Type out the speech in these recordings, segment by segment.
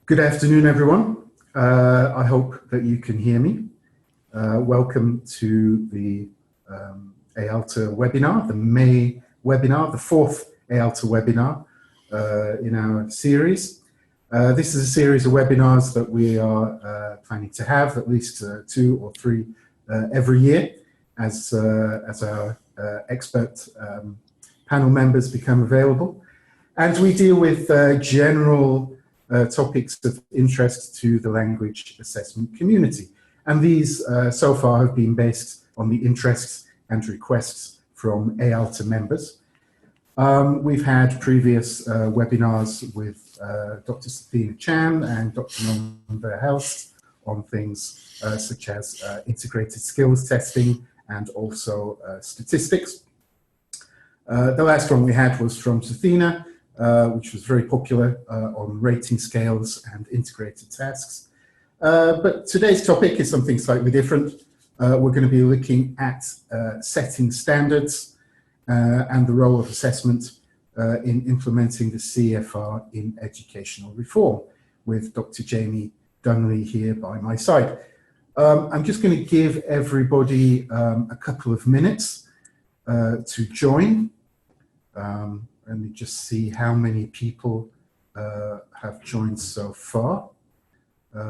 Good afternoon, everyone. I hope that you can hear me. Welcome to the EALTA webinar, the May webinar, the fourth EALTA webinar in our series. This is a series of webinars that we are planning to have at least 2 or 3 every year as our expert panel members become available. And we deal with general topics of interest to the language assessment community. And these so far have been based on the interests and requests from EALTA members. We've had previous webinars with Dr. Sathina Chan and Dr. Norman House on things such as integrated skills testing and also statistics. The last one we had was from Sathina, which was very popular on rating scales and integrated tasks. But today's topic is something slightly different. We're going to be looking at setting standards and the role of assessment in implementing the CEFR in educational reform with Dr. Jamie Dunlea here by my side. I'm just going to give everybody a couple of minutes to join. Let me just see how many people have joined so far.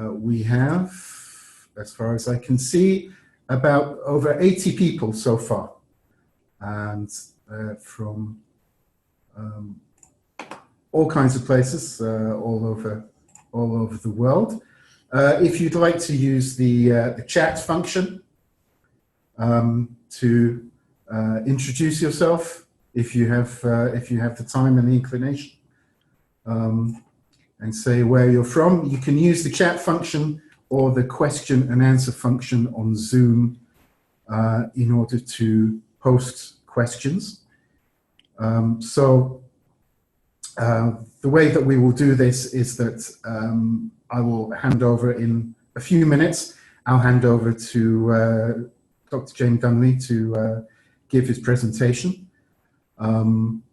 We have, as far as I can see, about over 80 people so far, and from all kinds of places, all over the world. If you'd like to use the chat function to introduce yourself, if you have the time and the inclination, and say where you're from, you can use the chat function or the question and answer function on Zoom in order to post questions. So the way that we will do this is that I will hand over in a few minutes. I'll hand over to Dr. Jamie Dunlea to give his presentation. And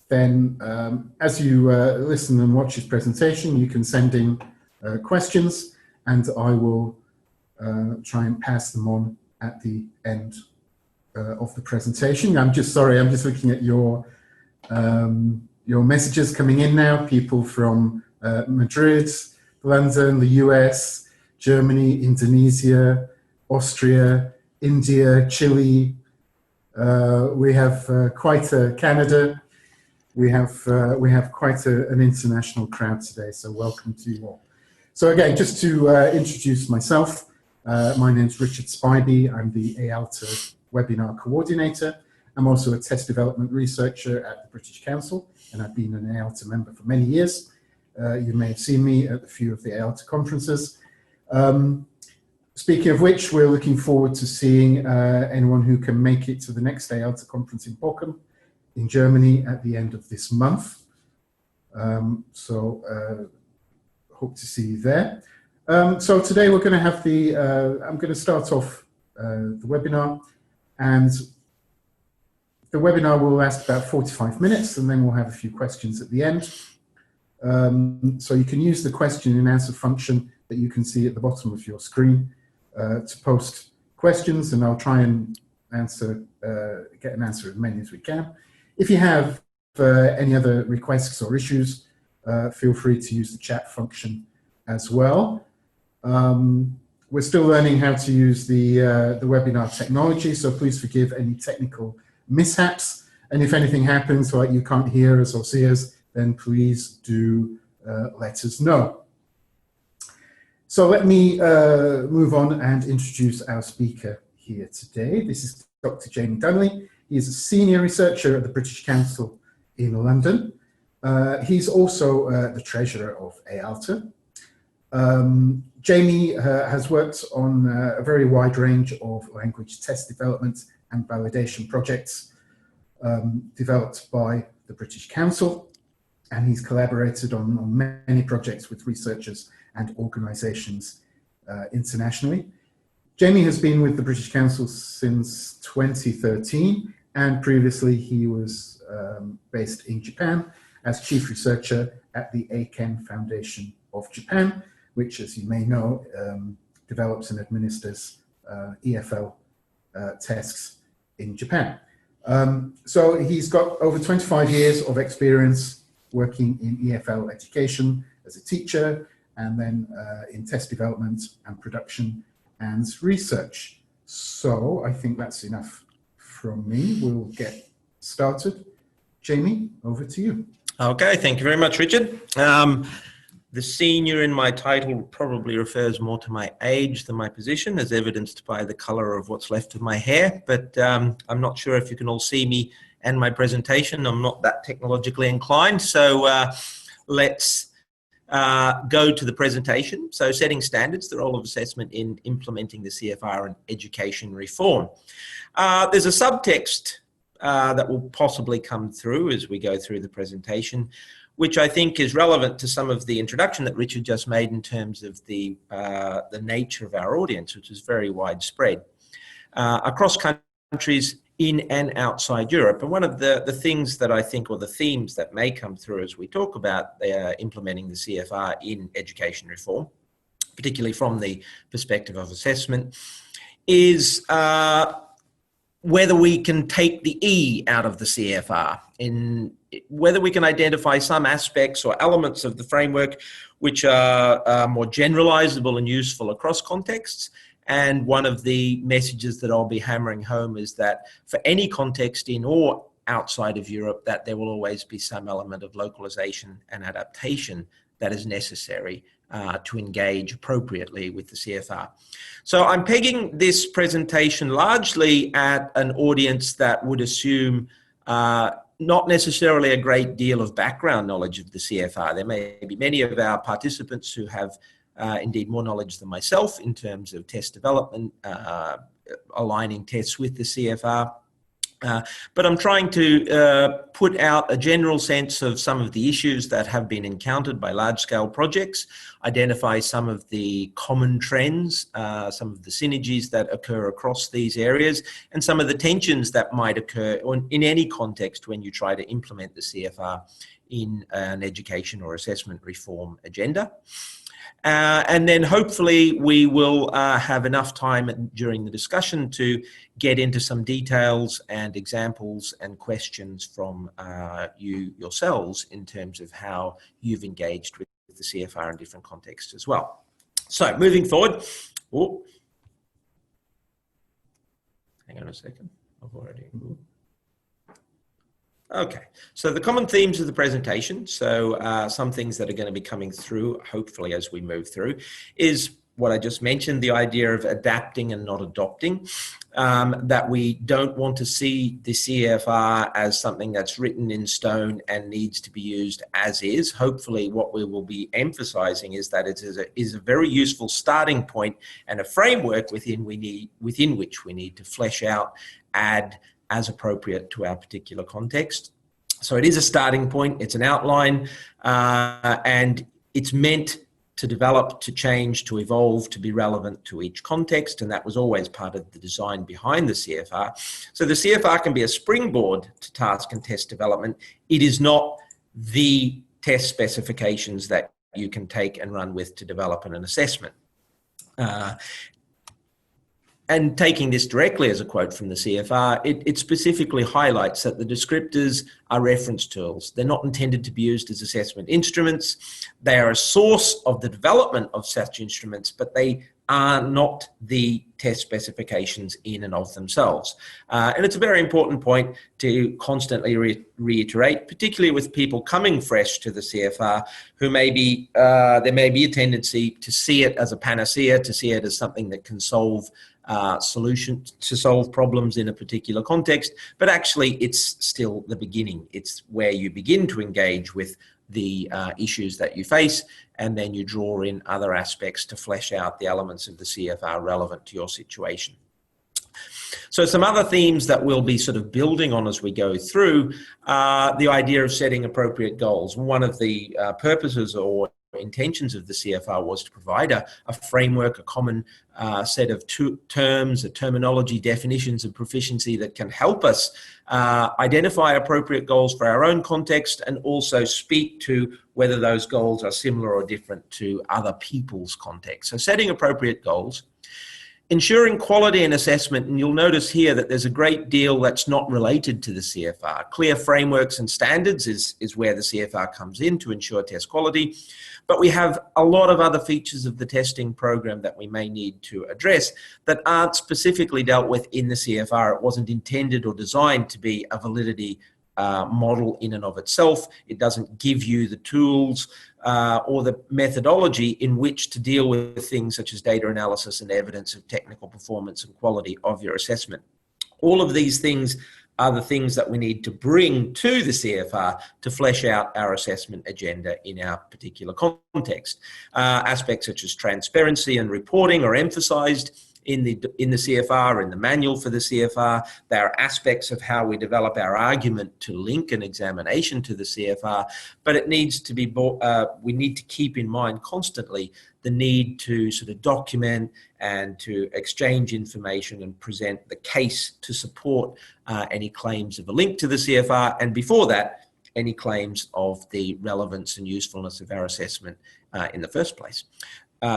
then as you listen and watch his presentation, you can send in questions, and I will try and pass them on at the end of the presentation. I'm just looking at your messages coming in now. People from Madrid, London, the US, Germany, Indonesia, Austria, India, Chile. We have quite a Canada. We have quite an international crowd today, so welcome to you all. So again, just to introduce myself, my name's Richard Spivey. I'm the EALTA webinar coordinator. I'm also a test development researcher at the British Council, and I've been an EALTA member for many years. You may have seen me at a few of the EALTA conferences. Speaking of which, we're looking forward to seeing anyone who can make it to the next EALTA conference in Bochum in Germany at the end of this month. Hope to see you there. So today we're going to have I'm going to start off the webinar, and the webinar will last about 45 minutes, and then we'll have a few questions at the end. So you can use the question and answer function that you can see at the bottom of your screen to post questions, and I'll try and get an answer as many as we can. If you have any other requests or issues, feel free to use the chat function as well. We're still learning how to use the webinar technology, so please forgive any technical mishaps. And if anything happens, like you can't hear us or see us, then please do let us know. So let me move on and introduce our speaker here today. This is Dr. Jamie Dunlea. He is a senior researcher at the British Council in London. He's also the treasurer of EALTA. Jamie has worked on a very wide range of language test development and validation projects developed by the British Council, and he's collaborated on many projects with researchers and organisations internationally. Jamie has been with the British Council since 2013, and previously he was based in Japan as Chief Researcher at the Eiken Foundation of Japan, which, as you may know, develops and administers EFL tests in Japan. So he's got over 25 years of experience working in EFL education as a teacher, and then in test development and production and research. So I think that's enough from me. We'll get started. Jamie, over to you. Okay, thank you very much, Richard. The senior in my title probably refers more to my age than my position, as evidenced by the color of what's left of my hair, but I'm not sure if you can all see me and my presentation. I'm not that technologically inclined, so let's go to the presentation. So, setting standards, the role of assessment in implementing the CFR and education reform. There's a subtext that will possibly come through as we go through the presentation, which I think is relevant to some of the introduction that Richard just made in terms of the nature of our audience, which is very widespread across countries in and outside Europe. And one of the things that I think, or the themes that may come through as we talk about implementing the CFR in education reform, particularly from the perspective of assessment, is whether we can take the E out of the CFR, in whether we can identify some aspects or elements of the framework which are more generalizable and useful across contexts. And one of the messages that I'll be hammering home is that for any context in or outside of Europe, that there will always be some element of localization and adaptation that is necessary to engage appropriately with the CFR. So I'm pegging this presentation largely at an audience that would assume not necessarily a great deal of background knowledge of the CFR. There may be many of our participants who have indeed more knowledge than myself in terms of test development, aligning tests with the CFR. But I'm trying to put out a general sense of some of the issues that have been encountered by large-scale projects, identify some of the common trends, some of the synergies that occur across these areas, and some of the tensions that might occur in any context when you try to implement the CFR in an education or assessment reform agenda. And then hopefully we will have enough time during the discussion to get into some details and examples and questions from you yourselves in terms of how you've engaged with the CFR in different contexts as well. So moving forward, hang on a second, I've already moved. Okay, so the common themes of the presentation, so some things that are going to be coming through, hopefully as we move through, is what I just mentioned, the idea of adapting and not adopting, that we don't want to see the CFR as something that's written in stone and needs to be used as is. Hopefully what we will be emphasizing is that it is a very useful starting point and a framework within which we need to flesh out, add, as appropriate to our particular context. So it is a starting point, it's an outline, and it's meant to develop, to change, to evolve, to be relevant to each context, and that was always part of the design behind the CFR. So the CFR can be a springboard to task and test development. It is not the test specifications that you can take and run with to develop an assessment. And taking this directly as a quote from the CFR, it specifically highlights that the descriptors are reference tools. They're not intended to be used as assessment instruments. They are a source of the development of such instruments, but they are not the test specifications in and of themselves. And it's a very important point to constantly reiterate, particularly with people coming fresh to the CFR who maybe, there may be a tendency to see it as a panacea, to see it as something that can solve solutions to solve problems in a particular context, but actually it's still the beginning. It's where you begin to engage with the issues that you face, and then you draw in other aspects to flesh out the elements of the CFR relevant to your situation. So some other themes that we'll be sort of building on as we go through, the idea of setting appropriate goals. One of the purposes or intentions of the CFR was to provide a framework, a common set of terms, a terminology, definitions of proficiency that can help us identify appropriate goals for our own context and also speak to whether those goals are similar or different to other people's context. So setting appropriate goals. Ensuring quality in assessment, and you'll notice here that there's a great deal that's not related to the CFR. Clear frameworks and standards is where the CFR comes in to ensure test quality, but we have a lot of other features of the testing program that we may need to address that aren't specifically dealt with in the CFR. It wasn't intended or designed to be a validity model in and of itself. It doesn't give you the tools or the methodology in which to deal with things such as data analysis and evidence of technical performance and quality of your assessment. All of these things are the things that we need to bring to the CFR to flesh out our assessment agenda in our particular context. Aspects such as transparency and reporting are emphasized in the CFR, in the manual for the CFR. There are aspects of how we develop our argument to link an examination to the CFR, but it needs to be, we need to keep in mind constantly the need to sort of document and to exchange information and present the case to support any claims of a link to the CFR, and before that, any claims of the relevance and usefulness of our assessment in the first place.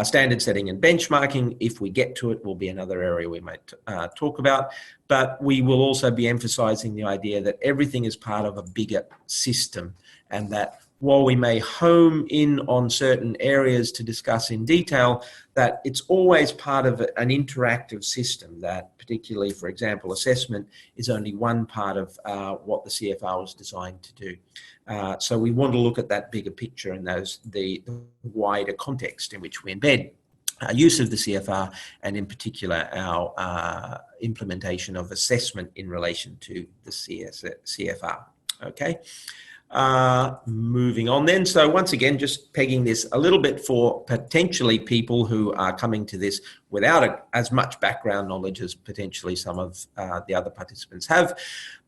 Standard setting and benchmarking, if we get to it, will be another area we might talk about. But we will also be emphasizing the idea that everything is part of a bigger system, and that while we may home in on certain areas to discuss in detail, that it's always part of an interactive system, that particularly, for example, assessment is only one part of what the CFR was designed to do. So we want to look at that bigger picture and the wider context in which we embed our use of the CFR, and in particular our implementation of assessment in relation to the CFR. Okay. Moving on then. So once again, just pegging this a little bit for potentially people who are coming to this without as much background knowledge as potentially some of the other participants have.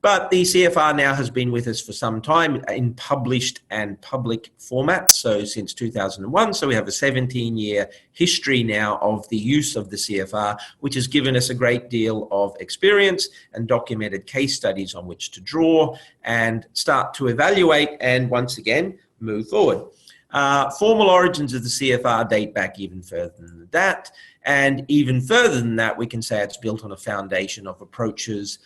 But the CFR now has been with us for some time in published and public format, so since 2001. So we have a 17-year history now of the use of the CFR, which has given us a great deal of experience and documented case studies on which to draw and start to evaluate and once again move forward. Formal origins of the CFR date back even further than that, and even further than that, we can say it's built on a foundation of approaches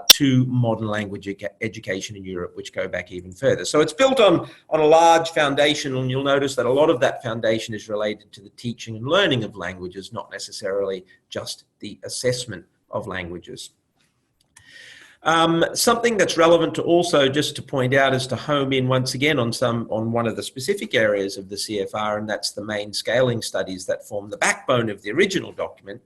to modern language education in Europe, which go back even further. So it's built on a large foundation, and you'll notice that a lot of that foundation is related to the teaching and learning of languages, not necessarily just the assessment of languages. Something that's relevant to also just to point out is to home in once again on one of the specific areas of the CFR, and that's the main scaling studies that form the backbone of the original document,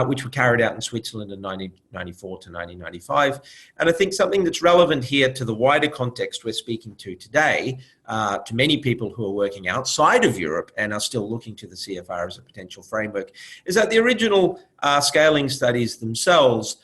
which were carried out in Switzerland in 1994 to 1995. And I think something that's relevant here to the wider context we're speaking to today, to many people who are working outside of Europe and are still looking to the CFR as a potential framework, is that the original scaling studies themselves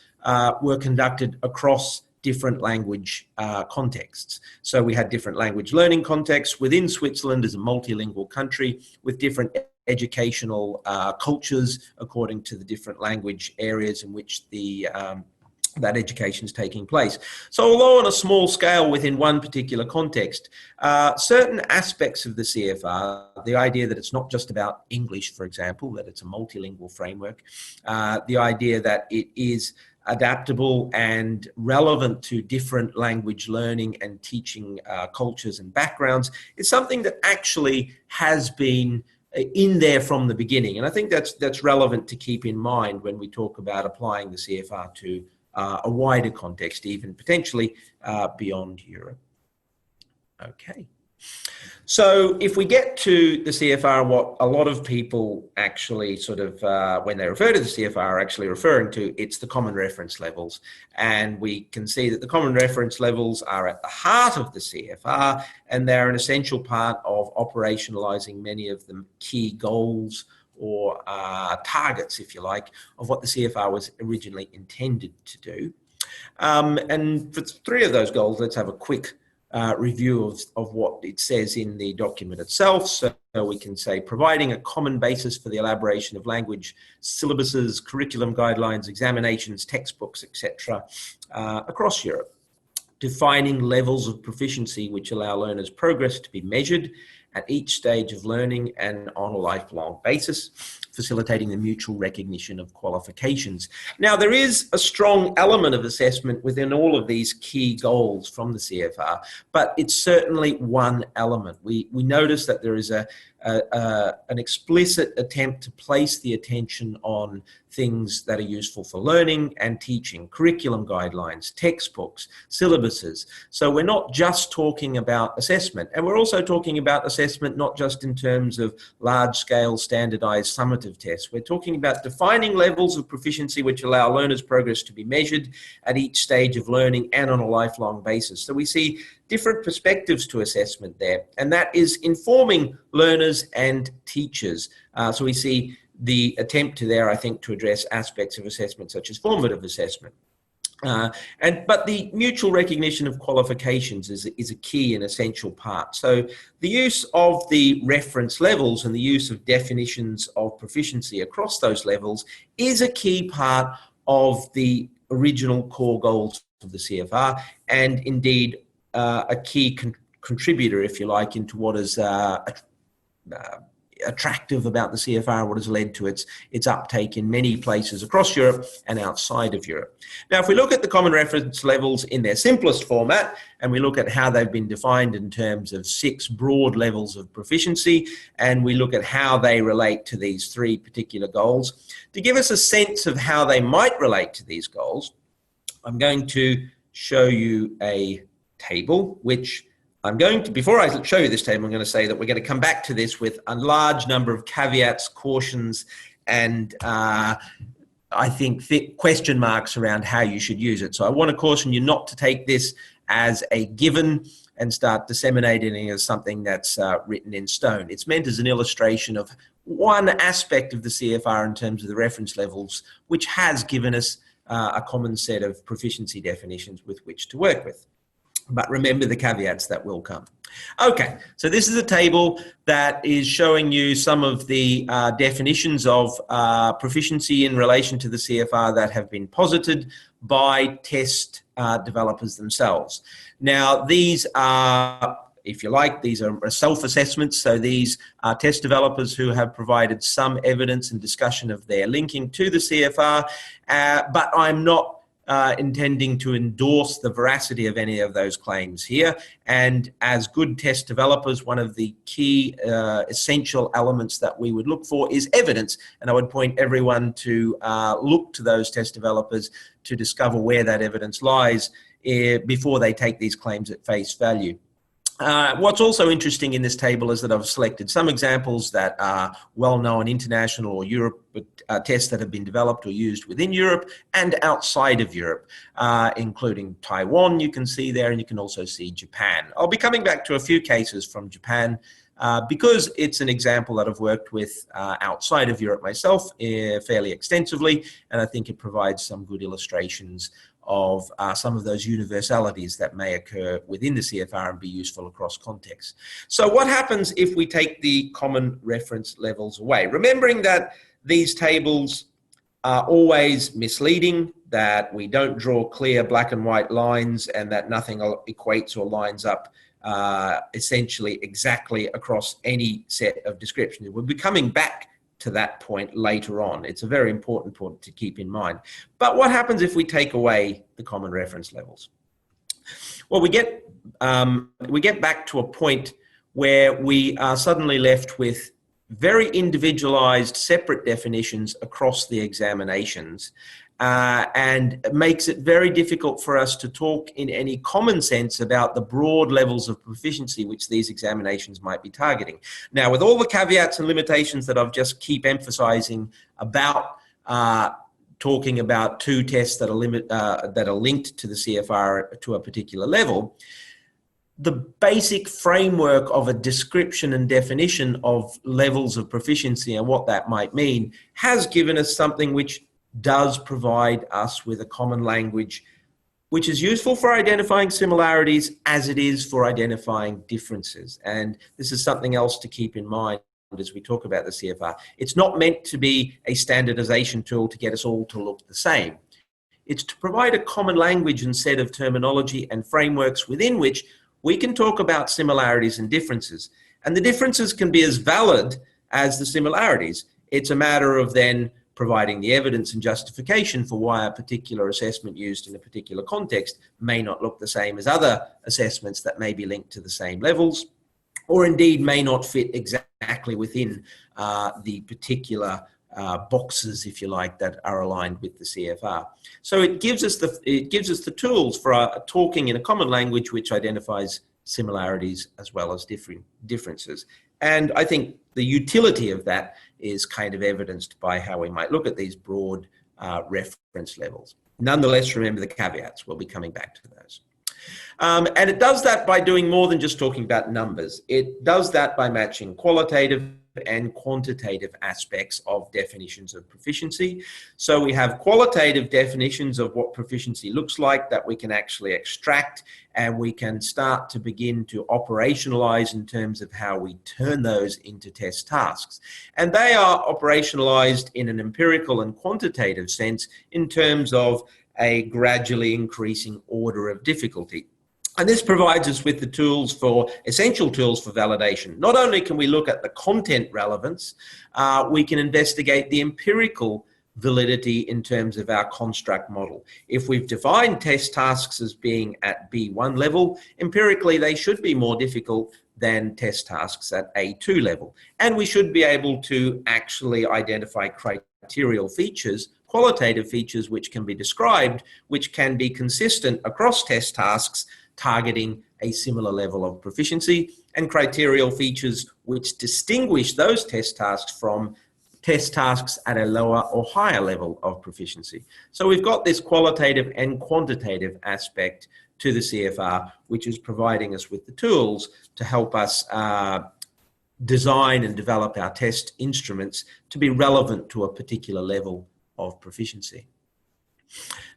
were conducted across different language contexts. So we had different language learning contexts within Switzerland as a multilingual country with different educational cultures according to the different language areas in which that education is taking place. So although on a small scale within one particular context, certain aspects of the CFR, the idea that it's not just about English, for example, that it's a multilingual framework, the idea that it is adaptable and relevant to different language learning and teaching cultures and backgrounds, is something that actually has been in there from the beginning. And I think that's relevant to keep in mind when we talk about applying the CFR to a wider context, even potentially beyond Europe. Okay. So if we get to the CFR, what a lot of people actually sort of, when they refer to the CFR, are actually referring to, it's the common reference levels. And we can see that the common reference levels are at the heart of the CFR, and they're an essential part of operationalizing many of the key goals or targets, if you like, of what the CFR was originally intended to do. And for three of those goals, let's have a quick review of what it says in the document itself. So we can say providing a common basis for the elaboration of language syllabuses, curriculum guidelines, examinations, textbooks, etc. Across Europe. Defining levels of proficiency which allow learners' progress to be measured at each stage of learning and on a lifelong basis, facilitating the mutual recognition of qualifications. Now, there is a strong element of assessment within all of these key goals from the CFR, but it's certainly one element. We notice that there is an explicit attempt to place the attention on things that are useful for learning and teaching, curriculum guidelines, textbooks, syllabuses. So we're not just talking about assessment, and we're also talking about assessment not just in terms of large-scale standardized summative tests. We're talking about defining levels of proficiency which allow learners' progress to be measured at each stage of learning and on a lifelong basis. So we see different perspectives to assessment there, and that is informing learners and teachers. So we see the attempt to there, I think, to address aspects of assessment such as formative assessment. But the mutual recognition of qualifications is a key and essential part. So the use of the reference levels and the use of definitions of proficiency across those levels is a key part of the original core goals of the CFR, and indeed a key contributor, if you like, into what is attractive about the CFR, what has led to its uptake in many places across Europe and outside of Europe. Now, if we look at the common reference levels in their simplest format, and we look at how they've been defined in terms of 6 broad levels of proficiency, and we look at how they relate to these 3 particular goals, to give us a sense of how they might relate to these goals, I'm going to show you a table, which I'm going to, before I show you this table, I'm going to say that we're going to come back to this with a large number of caveats, cautions, and I think question marks around how you should use it. So I want to caution you not to take this as a given and start disseminating it as something that's written in stone. It's meant as an illustration of one aspect of the CFR in terms of the reference levels, which has given us a common set of proficiency definitions with which to work with. But remember the caveats that will come. Okay, so this is a table that is showing you some of the definitions of proficiency in relation to the CFR that have been posited by test developers themselves. Now, these are, if you like, these are self-assessments. So these are test developers who have provided some evidence and discussion of their linking to the CFR, but I'm not intending to endorse the veracity of any of those claims here. And as good test developers, one of the key essential elements that we would look for is evidence. And I would point everyone to look to those test developers to discover where that evidence lies before they take these claims at face value. What's also interesting in this table is that I've selected some examples that are well-known international or Europe tests that have been developed or used within Europe and outside of Europe, including Taiwan, you can see there, and you can also see Japan. I'll be coming back to a few cases from Japan because it's an example that I've worked with outside of Europe myself fairly extensively, and I think it provides some good illustrations of some of those universalities that may occur within the CFR and be useful across contexts. So what happens if we take the common reference levels away? Remembering that these tables are always misleading, that we don't draw clear black and white lines, and that nothing equates or lines up essentially exactly across any set of descriptions. We'll be coming back to that point later on. It's a very important point to keep in mind. But what happens if we take away the common reference levels? Well, we get back to a point where we are suddenly left with very individualized, separate definitions across the examinations, and it makes it very difficult for us to talk in any common sense about the broad levels of proficiency which these examinations might be targeting. Now, with all the caveats and limitations that I've just keep emphasizing about talking about 2 tests that are linked to the CFR to a particular level, the basic framework of a description and definition of levels of proficiency and what that might mean has given us something which does provide us with a common language which is useful for identifying similarities as it is for identifying differences. And this is something else to keep in mind as we talk about the CFR. It's not meant to be a standardization tool to get us all to look the same. It's to provide a common language and set of terminology and frameworks within which we can talk about similarities and differences. And the differences can be as valid as the similarities. It's a matter of then providing the evidence and justification for why a particular assessment used in a particular context may not look the same as other assessments that may be linked to the same levels, or indeed may not fit exactly within the particular boxes, if you like, that are aligned with the CFR. So it gives us the tools for talking in a common language which identifies similarities as well as differences. And I think the utility of that is kind of evidenced by how we might look at these broad reference levels. Nonetheless, remember the caveats. We'll be coming back to those. And it does that by doing more than just talking about numbers. It does that by matching qualitative and quantitative aspects of definitions of proficiency. So we have qualitative definitions of what proficiency looks like that we can actually extract, and we can start to begin to operationalize in terms of how we turn those into test tasks. And they are operationalized in an empirical and quantitative sense in terms of a gradually increasing order of difficulty. And this provides us with the tools essential tools for validation. Not only can we look at the content relevance, we can investigate the empirical validity in terms of our construct model. If we've defined test tasks as being at B1 level, empirically they should be more difficult than test tasks at A2 level. And we should be able to actually identify criterial features, qualitative features which can be described, which can be consistent across test tasks, targeting a similar level of proficiency, and criterial features which distinguish those test tasks from test tasks at a lower or higher level of proficiency. So we've got this qualitative and quantitative aspect to the CFR, which is providing us with the tools to help us design and develop our test instruments to be relevant to a particular level of proficiency.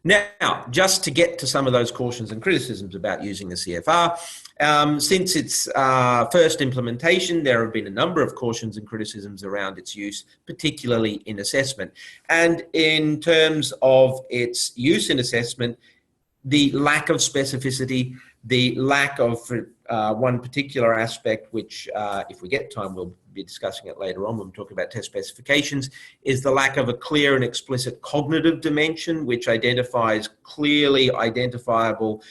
Now, just to get to some of those cautions and criticisms about using the CFR, since its first implementation, there have been a number of cautions and criticisms around its use, particularly in assessment. And in terms of its use in assessment, the lack of specificity, the lack of one particular aspect, which if we get time, we'll be discussing it later on when we talk about test specifications, is the lack of a clear and explicit cognitive dimension, which identifies clearly identifiable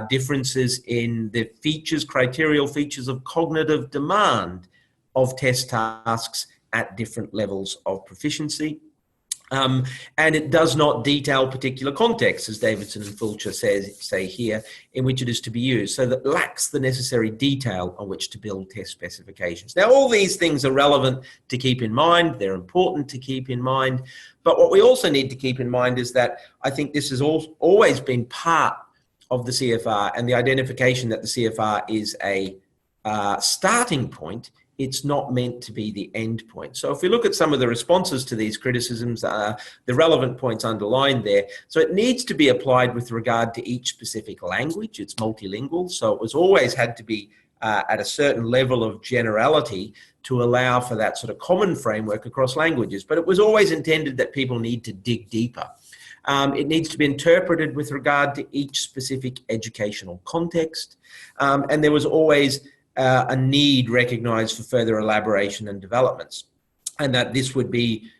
differences in the features, criterial features of cognitive demand of test tasks at different levels of proficiency. And it does not detail particular contexts, as Davidson and Fulcher say here, in which it is to be used. So that lacks the necessary detail on which to build test specifications. Now, all these things are relevant to keep in mind. They're important to keep in mind. But what we also need to keep in mind is that I think this has always been part of the CFR, and the identification that the CFR is a starting point. It's not meant to be the end point. So if we look at some of the responses to these criticisms, the relevant points underlined there. So it needs to be applied with regard to each specific language. It's multilingual, so it was always had to be at a certain level of generality to allow for that sort of common framework across languages. But it was always intended that people need to dig deeper. It needs to be interpreted with regard to each specific educational context. And there was always a need recognized for further elaboration and developments, and that this would be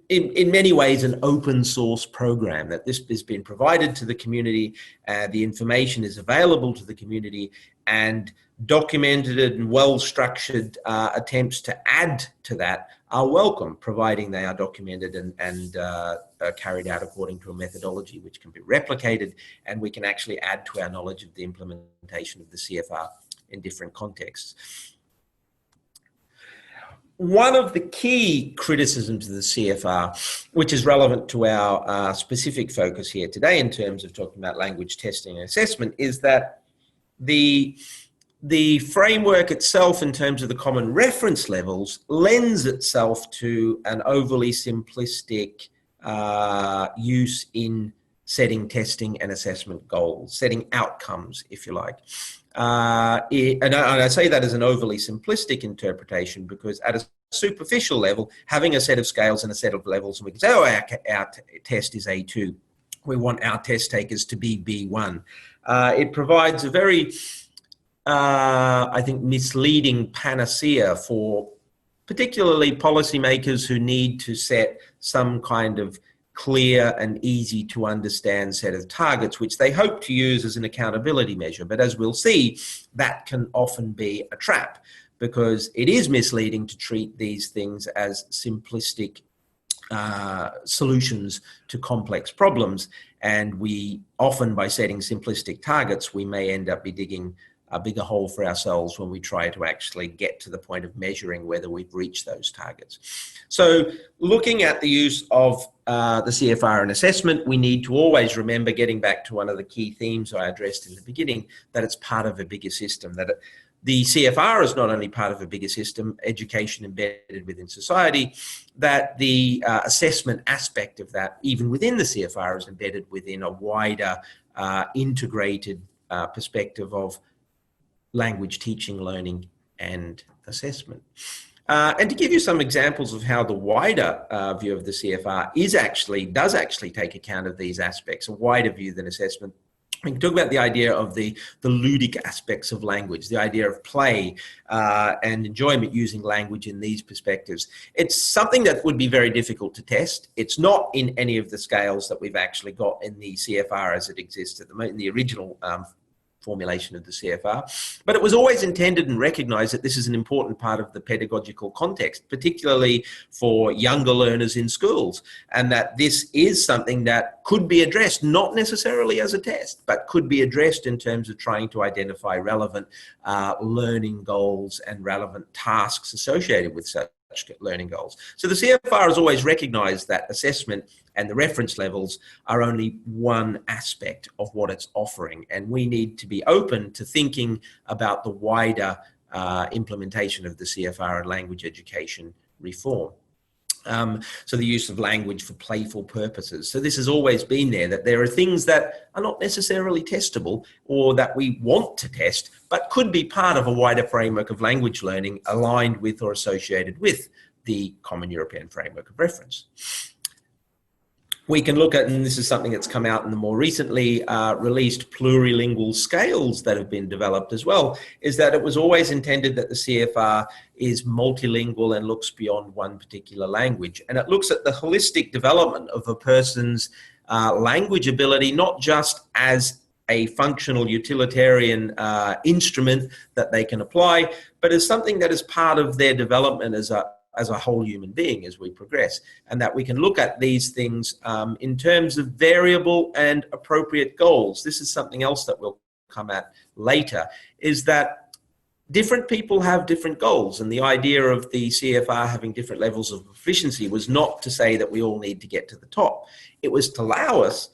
in many ways an open source program, that this has been provided to the community, the information is available to the community, and documented and well-structured attempts to add to that are welcome, providing they are documented and carried out according to a methodology which can be replicated, and we can actually add to our knowledge of the implementation of the CFR in different contexts. One of the key criticisms of the CFR, which is relevant to our specific focus here today in terms of talking about language testing and assessment, is that the framework itself in terms of the common reference levels lends itself to an overly simplistic use in setting testing and assessment goals, setting outcomes, if you like. And I say that as an overly simplistic interpretation, because at a superficial level, having a set of scales and a set of levels, and we can say, oh, our test is A2. We want our test takers to be B1. It provides a very, I think, misleading panacea for particularly policymakers who need to set some kind of clear and easy to understand set of targets, which they hope to use as an accountability measure. But as we'll see, that can often be a trap, because it is misleading to treat these things as simplistic solutions to complex problems. And we often, by setting simplistic targets, we may end up digging a bigger hole for ourselves when we try to actually get to the point of measuring whether we've reached those targets. So looking at the use of the CFR in assessment, we need to always remember, getting back to one of the key themes I addressed in the beginning, that it's part of a bigger system, that the CFR is not only part of a bigger system, education embedded within society, that the assessment aspect of that, even within the CFR, is embedded within a wider integrated perspective of language teaching, learning, and assessment. And to give you some examples of how the wider view of the CFR does actually take account of these aspects, a wider view than assessment, we can talk about the idea of the ludic aspects of language, the idea of play and enjoyment using language in these perspectives. It's something that would be very difficult to test. It's not in any of the scales that we've actually got in the CFR as it exists at the moment, in the original formulation of the CFR, but it was always intended and recognized that this is an important part of the pedagogical context, particularly for younger learners in schools, and that this is something that could be addressed, not necessarily as a test, but could be addressed in terms of trying to identify relevant learning goals and relevant tasks associated with such learning goals. So the CFR has always recognized that assessment and the reference levels are only one aspect of what it's offering, and we need to be open to thinking about the wider implementation of the CFR and language education reform. So the use of language for playful purposes. So this has always been there, that there are things that are not necessarily testable or that we want to test, but could be part of a wider framework of language learning aligned with or associated with the Common European Framework of Reference. We can look at, and this is something that's come out in the more recently released plurilingual scales that have been developed as well, is that it was always intended that the CFR is multilingual and looks beyond one particular language. And it looks at the holistic development of a person's language ability, not just as a functional utilitarian instrument that they can apply, but as something that is part of their development as a whole human being as we progress, and that we can look at these things in terms of variable and appropriate goals. This is something else that we'll come at later, is that different people have different goals, and the idea of the CFR having different levels of proficiency was not to say that we all need to get to the top. It was to allow us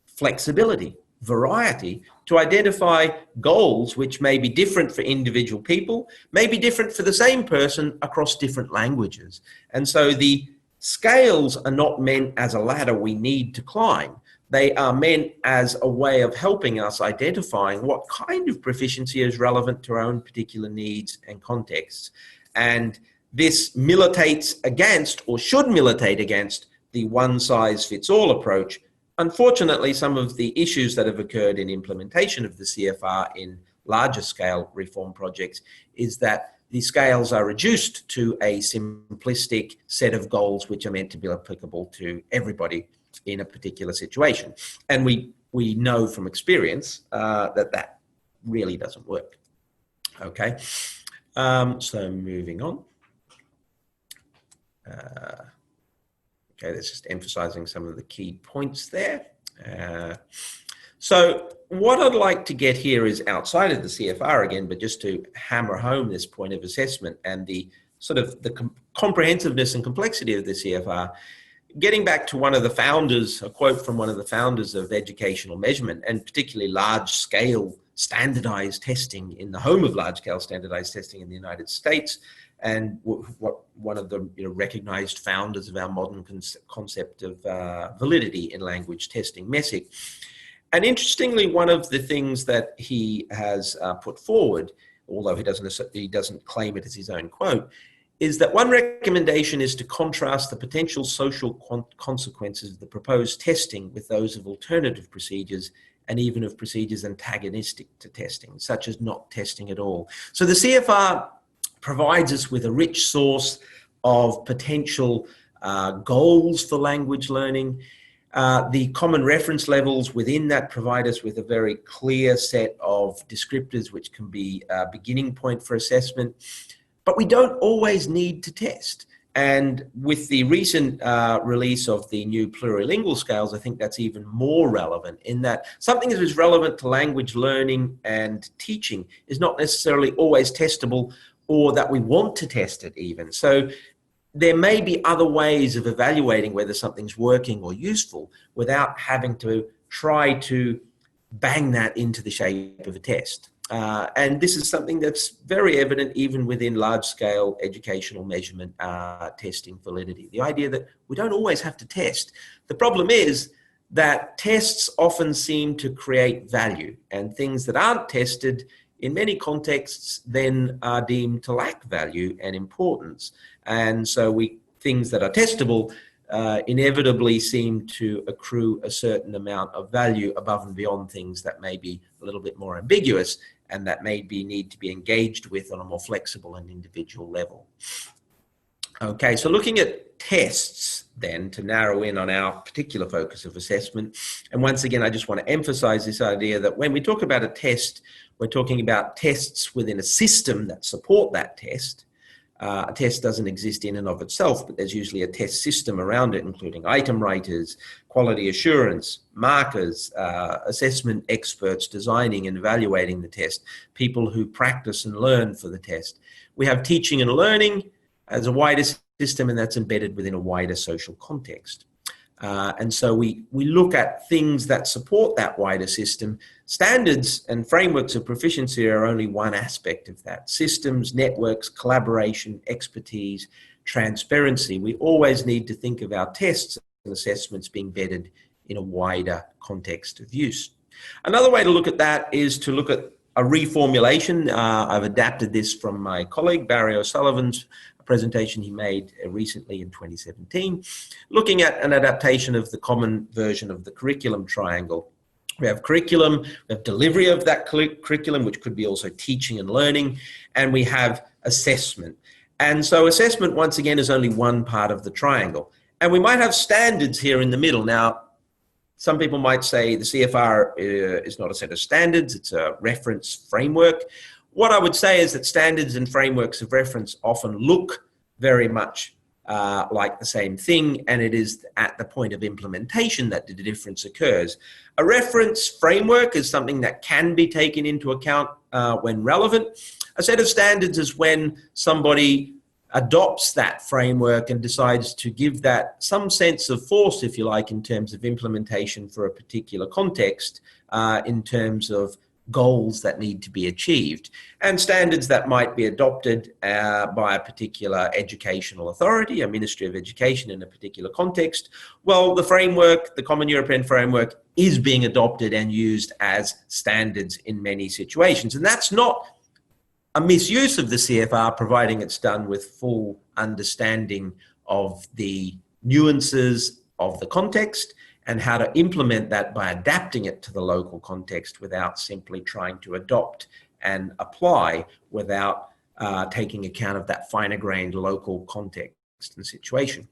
flexibility, variety, to identify goals which may be different for individual people, may be different for the same person across different languages. And so the scales are not meant as a ladder we need to climb. They are meant as a way of helping us identifying what kind of proficiency is relevant to our own particular needs and contexts. And this militates against, or should militate against, the one-size-fits-all approach. Unfortunately, some of the issues that have occurred in implementation of the CFR in larger scale reform projects is that the scales are reduced to a simplistic set of goals which are meant to be applicable to everybody in a particular situation. And we know from experience that really doesn't work. Okay, so moving on. Okay, that's just emphasizing some of the key points there. So what I'd like to get here is outside of the CFR again, but just to hammer home this point of assessment and the sort of the comprehensiveness and complexity of the CFR, getting back to one of the founders, a quote from one of the founders of educational measurement, and particularly large scale standardized testing in the home of large-scale standardized testing in the United States, and what one of the recognized founders of our modern concept of validity in language testing, Messick. And interestingly, one of the things that he has put forward, although he doesn't claim it as his own quote, is that one recommendation is to contrast the potential social consequences of the proposed testing with those of alternative procedures, and even of procedures antagonistic to testing, such as not testing at all. So the CFR provides us with a rich source of potential goals for language learning. The common reference levels within that provide us with a very clear set of descriptors which can be a beginning point for assessment. But we don't always need to test. And with the recent release of the new plurilingual scales, I think that's even more relevant, in that something that is relevant to language learning and teaching is not necessarily always testable, or that we want to test it even. So there may be other ways of evaluating whether something's working or useful without having to try to bang that into the shape of a test. And this is something that's very evident even within large-scale educational measurement testing validity. The idea that we don't always have to test. The problem is that tests often seem to create value, and things that aren't tested in many contexts then are deemed to lack value and importance. And so things that are testable inevitably seem to accrue a certain amount of value above and beyond things that may be a little bit more ambiguous and that maybe need to be engaged with on a more flexible and individual level. Okay, so looking at tests then, to narrow in on our particular focus of assessment. And once again, I just want to emphasize this idea that when we talk about a test, we're talking about tests within a system that support that test. A test doesn't exist in and of itself, but there's usually a test system around it, including item writers, quality assurance, markers, assessment experts designing and evaluating the test, people who practice and learn for the test. We have teaching and learning as a wider system, and that's embedded within a wider social context. And so we look at things that support that wider system. Standards and frameworks of proficiency are only one aspect of that. Systems, networks, collaboration, expertise, transparency. We always need to think of our tests and assessments being embedded in a wider context of use. Another way to look at that is to look at a reformulation. I've adapted this from my colleague Barry O'Sullivan's presentation he made recently in 2017, looking at an adaptation of the common version of the curriculum triangle. We have curriculum, we have delivery of that curriculum, which could be also teaching and learning, and we have assessment. And so assessment, once again, is only one part of the triangle. And we might have standards here in the middle. Now, some people might say the CFR is not a set of standards, it's a reference framework. What I would say is that standards and frameworks of reference often look very much like the same thing, and it is at the point of implementation that the difference occurs. A reference framework is something that can be taken into account when relevant. A set of standards is when somebody adopts that framework and decides to give that some sense of force, if you like, in terms of implementation for a particular context, in terms of goals that need to be achieved, and standards that might be adopted by a particular educational authority, a Ministry of Education in a particular context. Well, the framework, the Common European Framework, is being adopted and used as standards in many situations. And that's not a misuse of the CFR, providing it's done with full understanding of the nuances of the context and how to implement that by adapting it to the local context without simply trying to adopt and apply without taking account of that finer-grained local context and situation.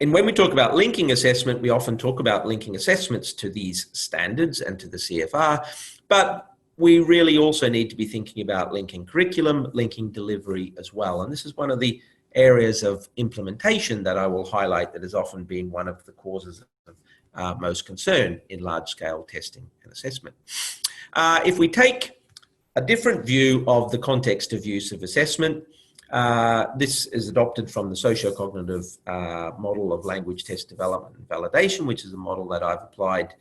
And when we talk about linking assessment, we often talk about linking assessments to these standards and to the CFR, but we really also need to be thinking about linking curriculum, linking delivery as well. And this is one of the areas of implementation that I will highlight that has often been one of the causes of most concern in large-scale testing and assessment. If we take a different view of the context of use of assessment, this is adopted from the socio-cognitive model of language test development and validation, which is a model that I've applied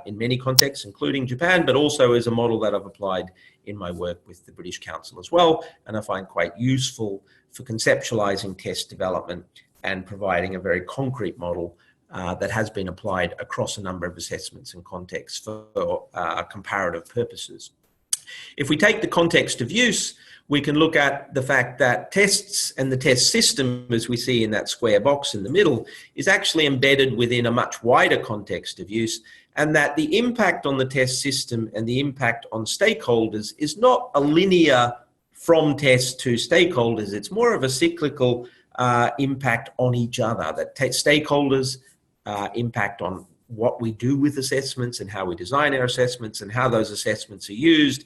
in many contexts, including Japan, but also is a model that I've applied in my work with the British Council as well, and I find quite useful for conceptualizing test development and providing a very concrete model that has been applied across a number of assessments and contexts for comparative purposes. If we take the context of use, we can look at the fact that tests and the test system, as we see in that square box in the middle, is actually embedded within a much wider context of use, and that the impact on the test system and the impact on stakeholders is not a linear from test to stakeholders. It's more of a cyclical impact on each other, that stakeholders impact on what we do with assessments and how we design our assessments and how those assessments are used,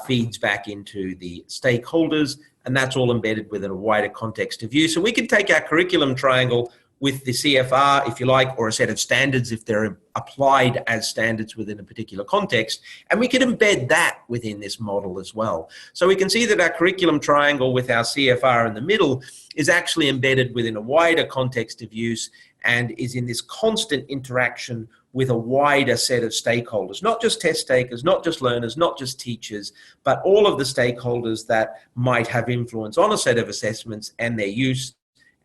feeds back into the stakeholders, and that's all embedded within a wider context of use. So we can take our curriculum triangle with the CFR, if you like, or a set of standards if they're applied as standards within a particular context, and we can embed that within this model as well. So we can see that our curriculum triangle with our CFR in the middle is actually embedded within a wider context of use and is in this constant interaction with a wider set of stakeholders, not just test takers, not just learners, not just teachers, but all of the stakeholders that might have influence on a set of assessments and their use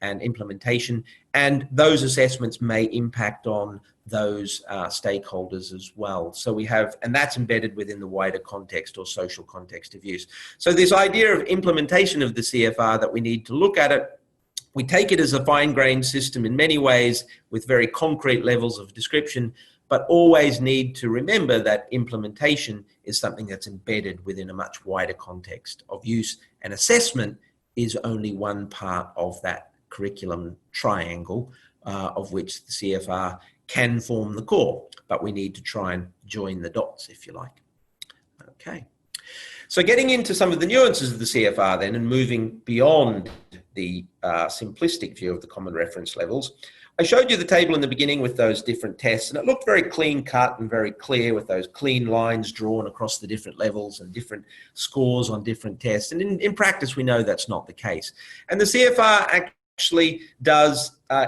and implementation, and those assessments may impact on those stakeholders as well. So we have, and that's embedded within the wider context or social context of use. So this idea of implementation of the CFR, that we need to look at it, we take it as a fine-grained system in many ways with very concrete levels of description, but always need to remember that implementation is something that's embedded within a much wider context of use, and assessment is only one part of that curriculum triangle, of which the CFR can form the core, but we need to try and join the dots, if you like. Okay. So getting into some of the nuances of the CFR then, and moving beyond the simplistic view of the common reference levels, I showed you the table in the beginning with those different tests, and it looked very clean cut and very clear with those clean lines drawn across the different levels and different scores on different tests. And in practice, we know that's not the case. And the CFR actually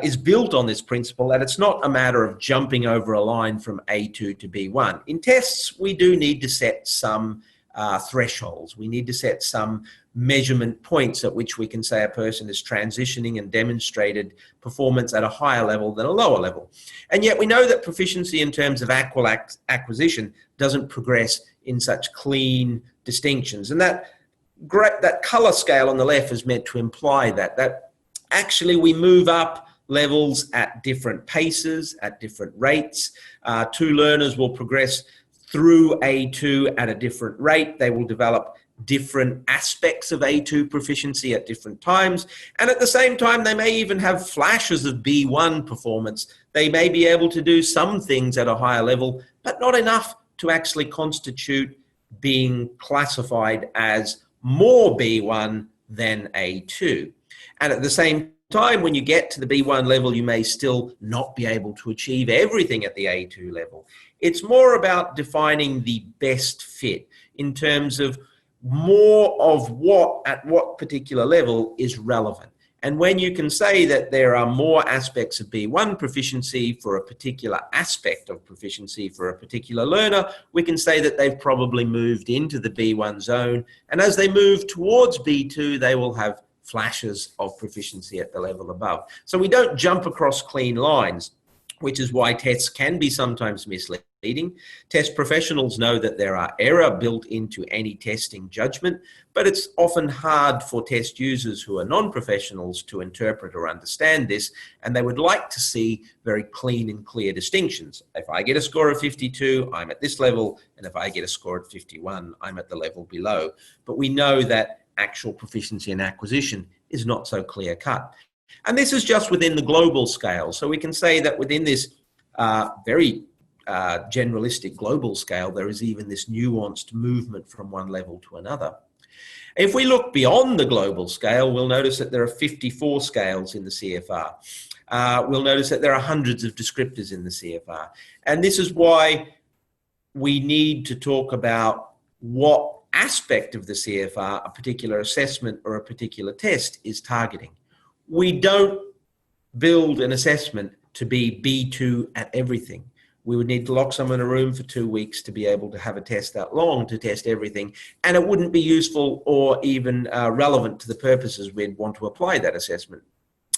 is built on this principle that it's not a matter of jumping over a line from A2 to B1. In tests, we do need to set some thresholds. We need to set some measurement points at which we can say a person is transitioning and demonstrated performance at a higher level than a lower level. And yet we know that proficiency in terms of acquisition doesn't progress in such clean distinctions. And that color scale on the left is meant to imply that actually we move up levels at different paces, at different rates. Two learners will progress through A2 at a different rate. They will develop different aspects of A2 proficiency at different times. And at the same time, they may even have flashes of B1 performance. They may be able to do some things at a higher level, but not enough to actually constitute being classified as more B1 than A2. And at the same time, when you get to the B1 level, you may still not be able to achieve everything at the A2 level. It's more about defining the best fit in terms of more of what at what particular level is relevant. And when you can say that there are more aspects of B1 proficiency for a particular aspect of proficiency for a particular learner, we can say that they've probably moved into the B1 zone. And as they move towards B2, they will have flashes of proficiency at the level above. So we don't jump across clean lines, which is why tests can be sometimes misleading. Test professionals know that there are error built into any testing judgment, but it's often hard for test users who are non-professionals to interpret or understand this, and they would like to see very clean and clear distinctions. If I get a score of 52, I'm at this level, and if I get a score of 51, I'm at the level below. But we know that actual proficiency and acquisition is not so clear cut. And this is just within the global scale. So we can say that within this very generalistic global scale, there is even this nuanced movement from one level to another. If we look beyond the global scale, we'll notice that there are 54 scales in the CFR. We'll notice that there are hundreds of descriptors in the CFR. And this is why we need to talk about what aspect of the CFR a particular assessment or a particular test is targeting. We don't build an assessment to be B2 at everything. We would need to lock someone in a room for 2 weeks to be able to have a test that long to test everything. And it wouldn't be useful or even relevant to the purposes we'd want to apply that assessment.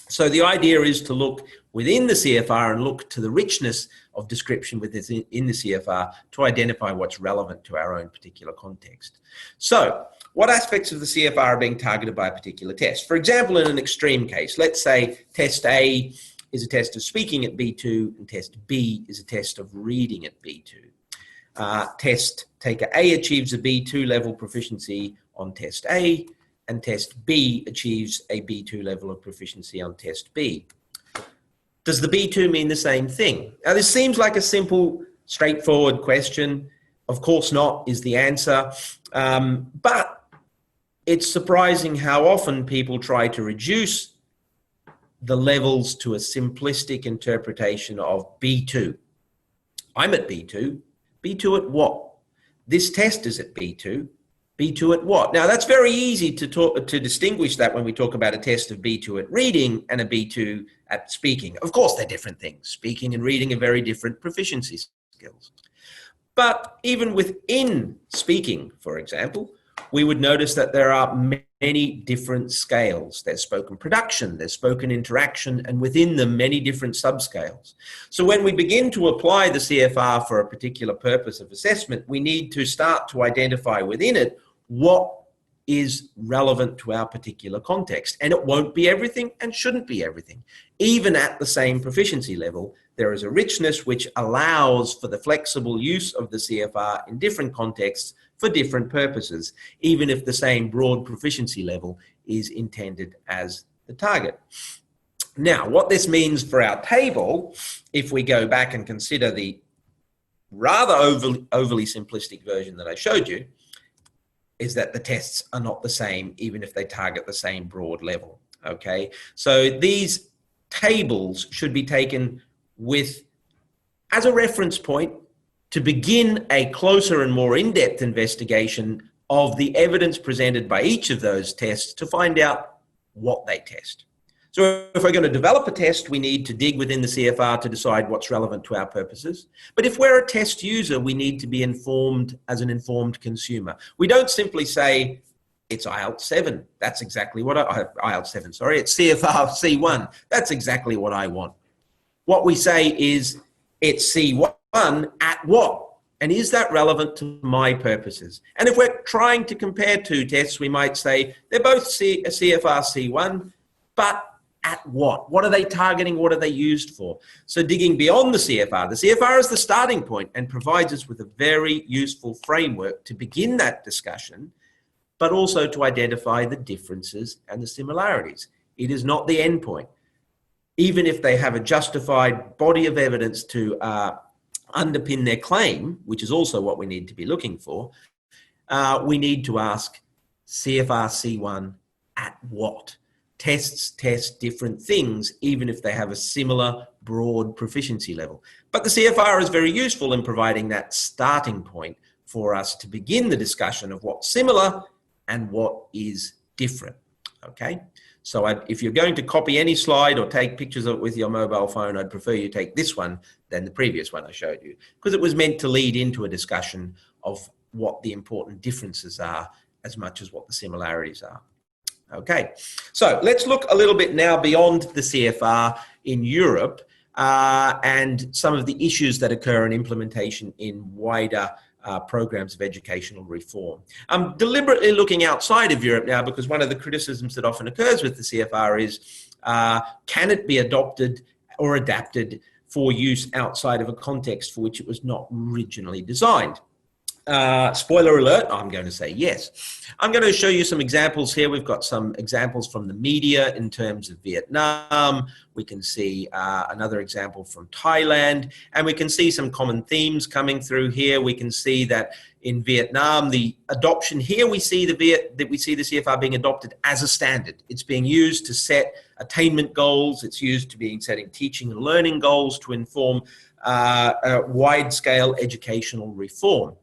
So the idea is to look within the CFR and look to the richness of description within the CFR to identify what's relevant to our own particular context. So what aspects of the CFR are being targeted by a particular test? For example, in an extreme case, let's say test A is a test of speaking at B2 and test B is a test of reading at B2. Test taker A achieves a B2 level proficiency on test A, and test B achieves a B2 level of proficiency on test B. Does the B2 mean the same thing? Now, this seems like a simple, straightforward question. Of course not, is the answer. But it's surprising how often people try to reduce the levels to a simplistic interpretation of B2. I'm at B2. B2 at what? This test is at B2. B2 at what? Now, that's very easy to distinguish that when we talk about a test of B2 at reading and a B2 at speaking. Of course, they're different things. Speaking and reading are very different proficiency skills. But even within speaking, for example, we would notice that there are many different scales. There's spoken production, there's spoken interaction, and within them, many different subscales. So when we begin to apply the CFR for a particular purpose of assessment, we need to start to identify within it what is relevant to our particular context. And it won't be everything and shouldn't be everything. Even at the same proficiency level, there is a richness which allows for the flexible use of the CFR in different contexts for different purposes, even if the same broad proficiency level is intended as the target. Now, what this means for our table, if we go back and consider the rather overly simplistic version that I showed you, is that the tests are not the same, even if they target the same broad level, okay? So these tables should be taken as a reference point to begin a closer and more in-depth investigation of the evidence presented by each of those tests to find out what they test. So if we're going to develop a test, we need to dig within the CFR to decide what's relevant to our purposes. But if we're a test user, we need to be informed as an informed consumer. We don't simply say, it's IELTS 7. That's exactly what IELTS 7, sorry. It's CFR C1. That's exactly what I want. What we say is, it's C1 at what? And is that relevant to my purposes? And if we're trying to compare two tests, we might say, they're both CFR C1, but at what? What are they targeting? What are they used for? So digging beyond the CFR is the starting point and provides us with a very useful framework to begin that discussion, but also to identify the differences and the similarities. It is not the end point. Even if they have a justified body of evidence to underpin their claim, which is also what we need to be looking for, we need to ask CFR C1 at what? Tests test different things, even if they have a similar broad proficiency level. But the CFR is very useful in providing that starting point for us to begin the discussion of what's similar and what is different, okay? So if you're going to copy any slide or take pictures of it with your mobile phone, I'd prefer you take this one than the previous one I showed you, because it was meant to lead into a discussion of what the important differences are as much as what the similarities are. Okay, so let's look a little bit now beyond the CFR in Europe and some of the issues that occur in implementation in wider programs of educational reform. I'm deliberately looking outside of Europe now because one of the criticisms that often occurs with the CFR is, can it be adopted or adapted for use outside of a context for which it was not originally designed? Spoiler alert, I'm going to say yes. I'm going to show you some examples here. We've got some examples from the media in terms of Vietnam. We can see another example from Thailand, and we can see some common themes coming through here. We can see that in Vietnam, the adoption here, we see the CFR being adopted as a standard. It's being used to set attainment goals. It's used to be setting teaching and learning goals to inform wide-scale educational reform.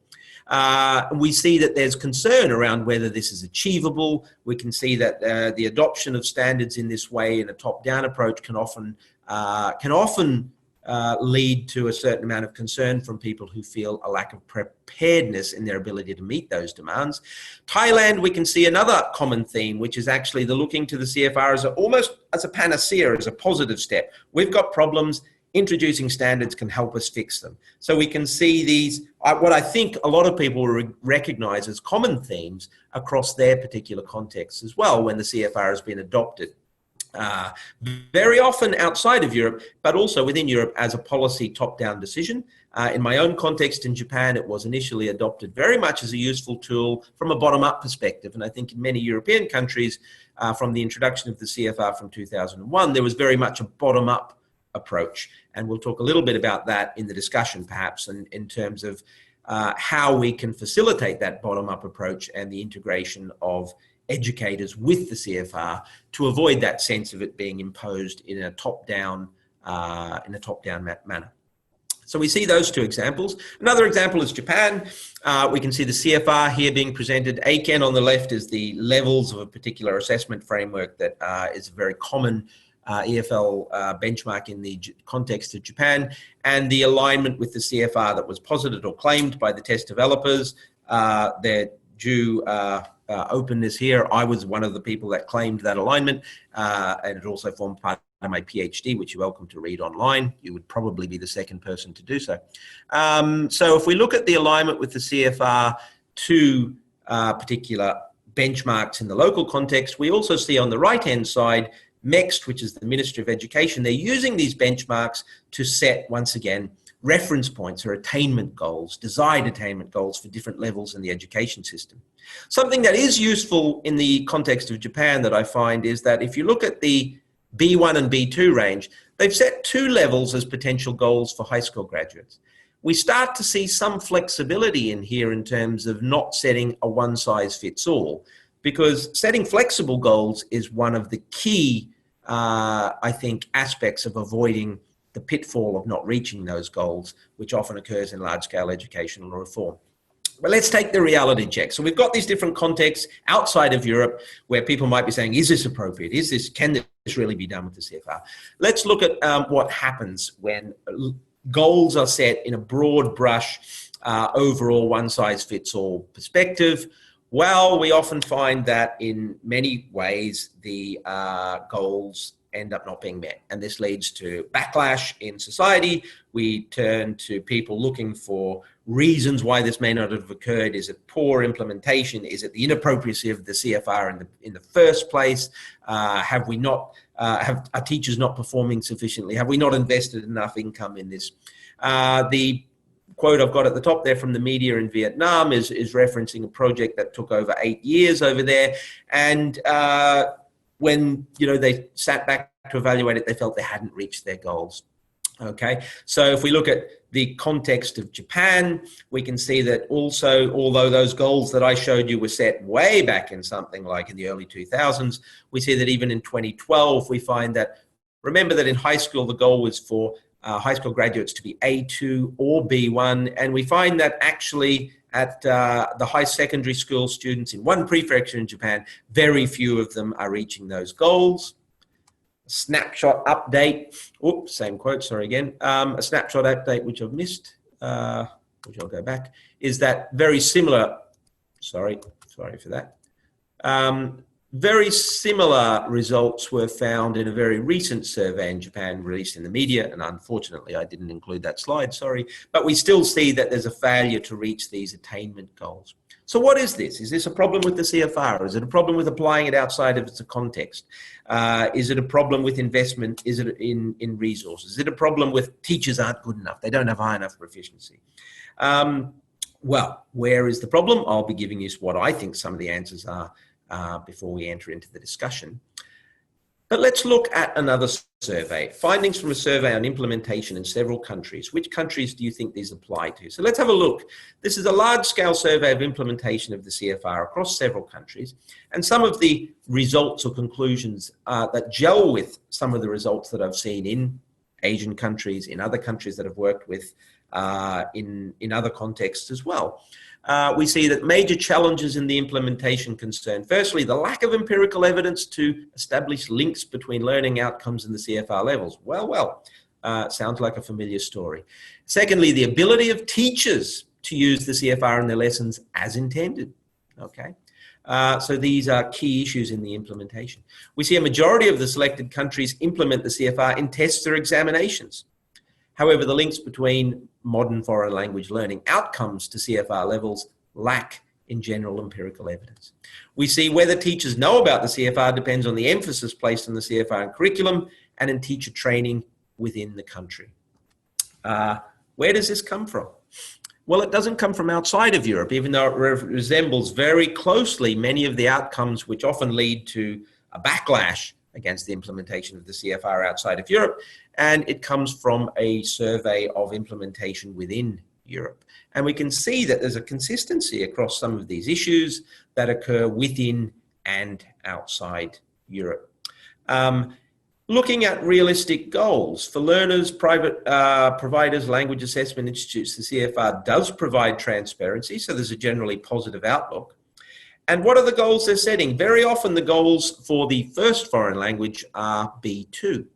We see that there's concern around whether this is achievable. We can see that the adoption of standards in this way in a top-down approach can often lead to a certain amount of concern from people who feel a lack of preparedness in their ability to meet those demands. Thailand, we can see another common theme, which is actually the looking to the CFR as almost as a panacea, as a positive step. We've got problems. Introducing standards can help us fix them. So we can see these, what I think a lot of people recognize as common themes across their particular contexts as well when the CFR has been adopted. Very often outside of Europe, but also within Europe as a policy top-down decision. In my own context in Japan, it was initially adopted very much as a useful tool from a bottom-up perspective. And I think in many European countries, from the introduction of the CFR from 2001, there was very much a bottom-up approach. And we'll talk a little bit about that in the discussion, perhaps, in terms of how we can facilitate that bottom-up approach and the integration of educators with the CFR to avoid that sense of it being imposed in a top-down manner. So we see those two examples. Another example is Japan. We can see the CFR here being presented. Eiken on the left is the levels of a particular assessment framework that is a very common EFL benchmark in the context of Japan, and the alignment with the CFR that was posited or claimed by the test developers. Their due openness here, I was one of the people that claimed that alignment, and it also formed part of my PhD, which you're welcome to read online. You would probably be the second person to do so. So if we look at the alignment with the CFR to particular benchmarks in the local context, we also see on the right-hand side MEXT, which is the Ministry of Education. They're using these benchmarks to set, once again, reference points or attainment goals, desired attainment goals for different levels in the education system. Something that is useful in the context of Japan that I find is that if you look at the B1 and B2 range, they've set 2 levels as potential goals for high school graduates. We start to see some flexibility in here in terms of not setting a one-size-fits-all, because setting flexible goals is one of the key, I think, aspects of avoiding the pitfall of not reaching those goals, which often occurs in large-scale educational reform. But let's take the reality check. So we've got these different contexts outside of Europe where people might be saying, is this appropriate? Can this really be done with the CFR? Let's look at what happens when goals are set in a broad brush, overall one-size-fits-all perspective. Well, we often find that in many ways the goals end up not being met, and this leads to backlash in society. We turn to people looking for reasons why this may not have occurred. Is it poor implementation? Is it the inappropriacy of the CFR in the first place? Have are teachers not performing sufficiently? Have we not invested enough income in this? The quote I've got at the top there from the media in Vietnam is referencing a project that took over 8 years over there, and when they sat back to evaluate it, they felt they hadn't reached their goals. Okay, so if we look at the context of Japan, we can see that also, although those goals that I showed you were set way back in something like in the early 2000s, we see that even in 2012, we find that, remember that in high school, the goal was for high school graduates to be A2 or B1, and we find that actually at the high secondary school students in one prefecture in Japan, very few of them are reaching those goals. Snapshot update, oops, same quote, sorry again. A snapshot update which I've missed, which I'll go back, is that very similar, sorry for that. Very similar results were found in a very recent survey in Japan released in the media, and unfortunately I didn't include that slide, sorry, but we still see that there's a failure to reach these attainment goals. So what is this? Is this a problem with the CFR? Is it a problem with applying it outside of its context? Is it a problem with investment? Is it in resources? Is it a problem with teachers aren't good enough? They don't have high enough proficiency? Well, where is the problem? I'll be giving you what I think some of the answers are before we enter into the discussion. But let's look at another survey. Findings from a survey on implementation in several countries. Which countries do you think these apply to? So let's have a look. This is a large-scale survey of implementation of the CFR across several countries. And some of the results or conclusions that gel with some of the results that I've seen in Asian countries, in other countries that I've worked with in other contexts as well. We see that major challenges in the implementation concern, firstly, the lack of empirical evidence to establish links between learning outcomes and the CFR levels. Well, Sounds like a familiar story. Secondly, the ability of teachers to use the CFR in their lessons as intended. Okay. So these are key issues in the implementation. We see a majority of the selected countries implement the CFR in tests or examinations. However, the links between modern foreign language learning outcomes to CFR levels lack in general empirical evidence. We see whether teachers know about the CFR depends on the emphasis placed on the CFR in curriculum and in teacher training within the country. Where does this come from? Well, it doesn't come from outside of Europe, even though it resembles very closely many of the outcomes which often lead to a backlash against the implementation of the CFR outside of Europe. And it comes from a survey of implementation within Europe. And we can see that there's a consistency across some of these issues that occur within and outside Europe. Looking at realistic goals for learners, private providers, language assessment institutes, the CFR does provide transparency, so there's a generally positive outlook. And what are the goals they're setting? Very often the goals for the first foreign language are B2,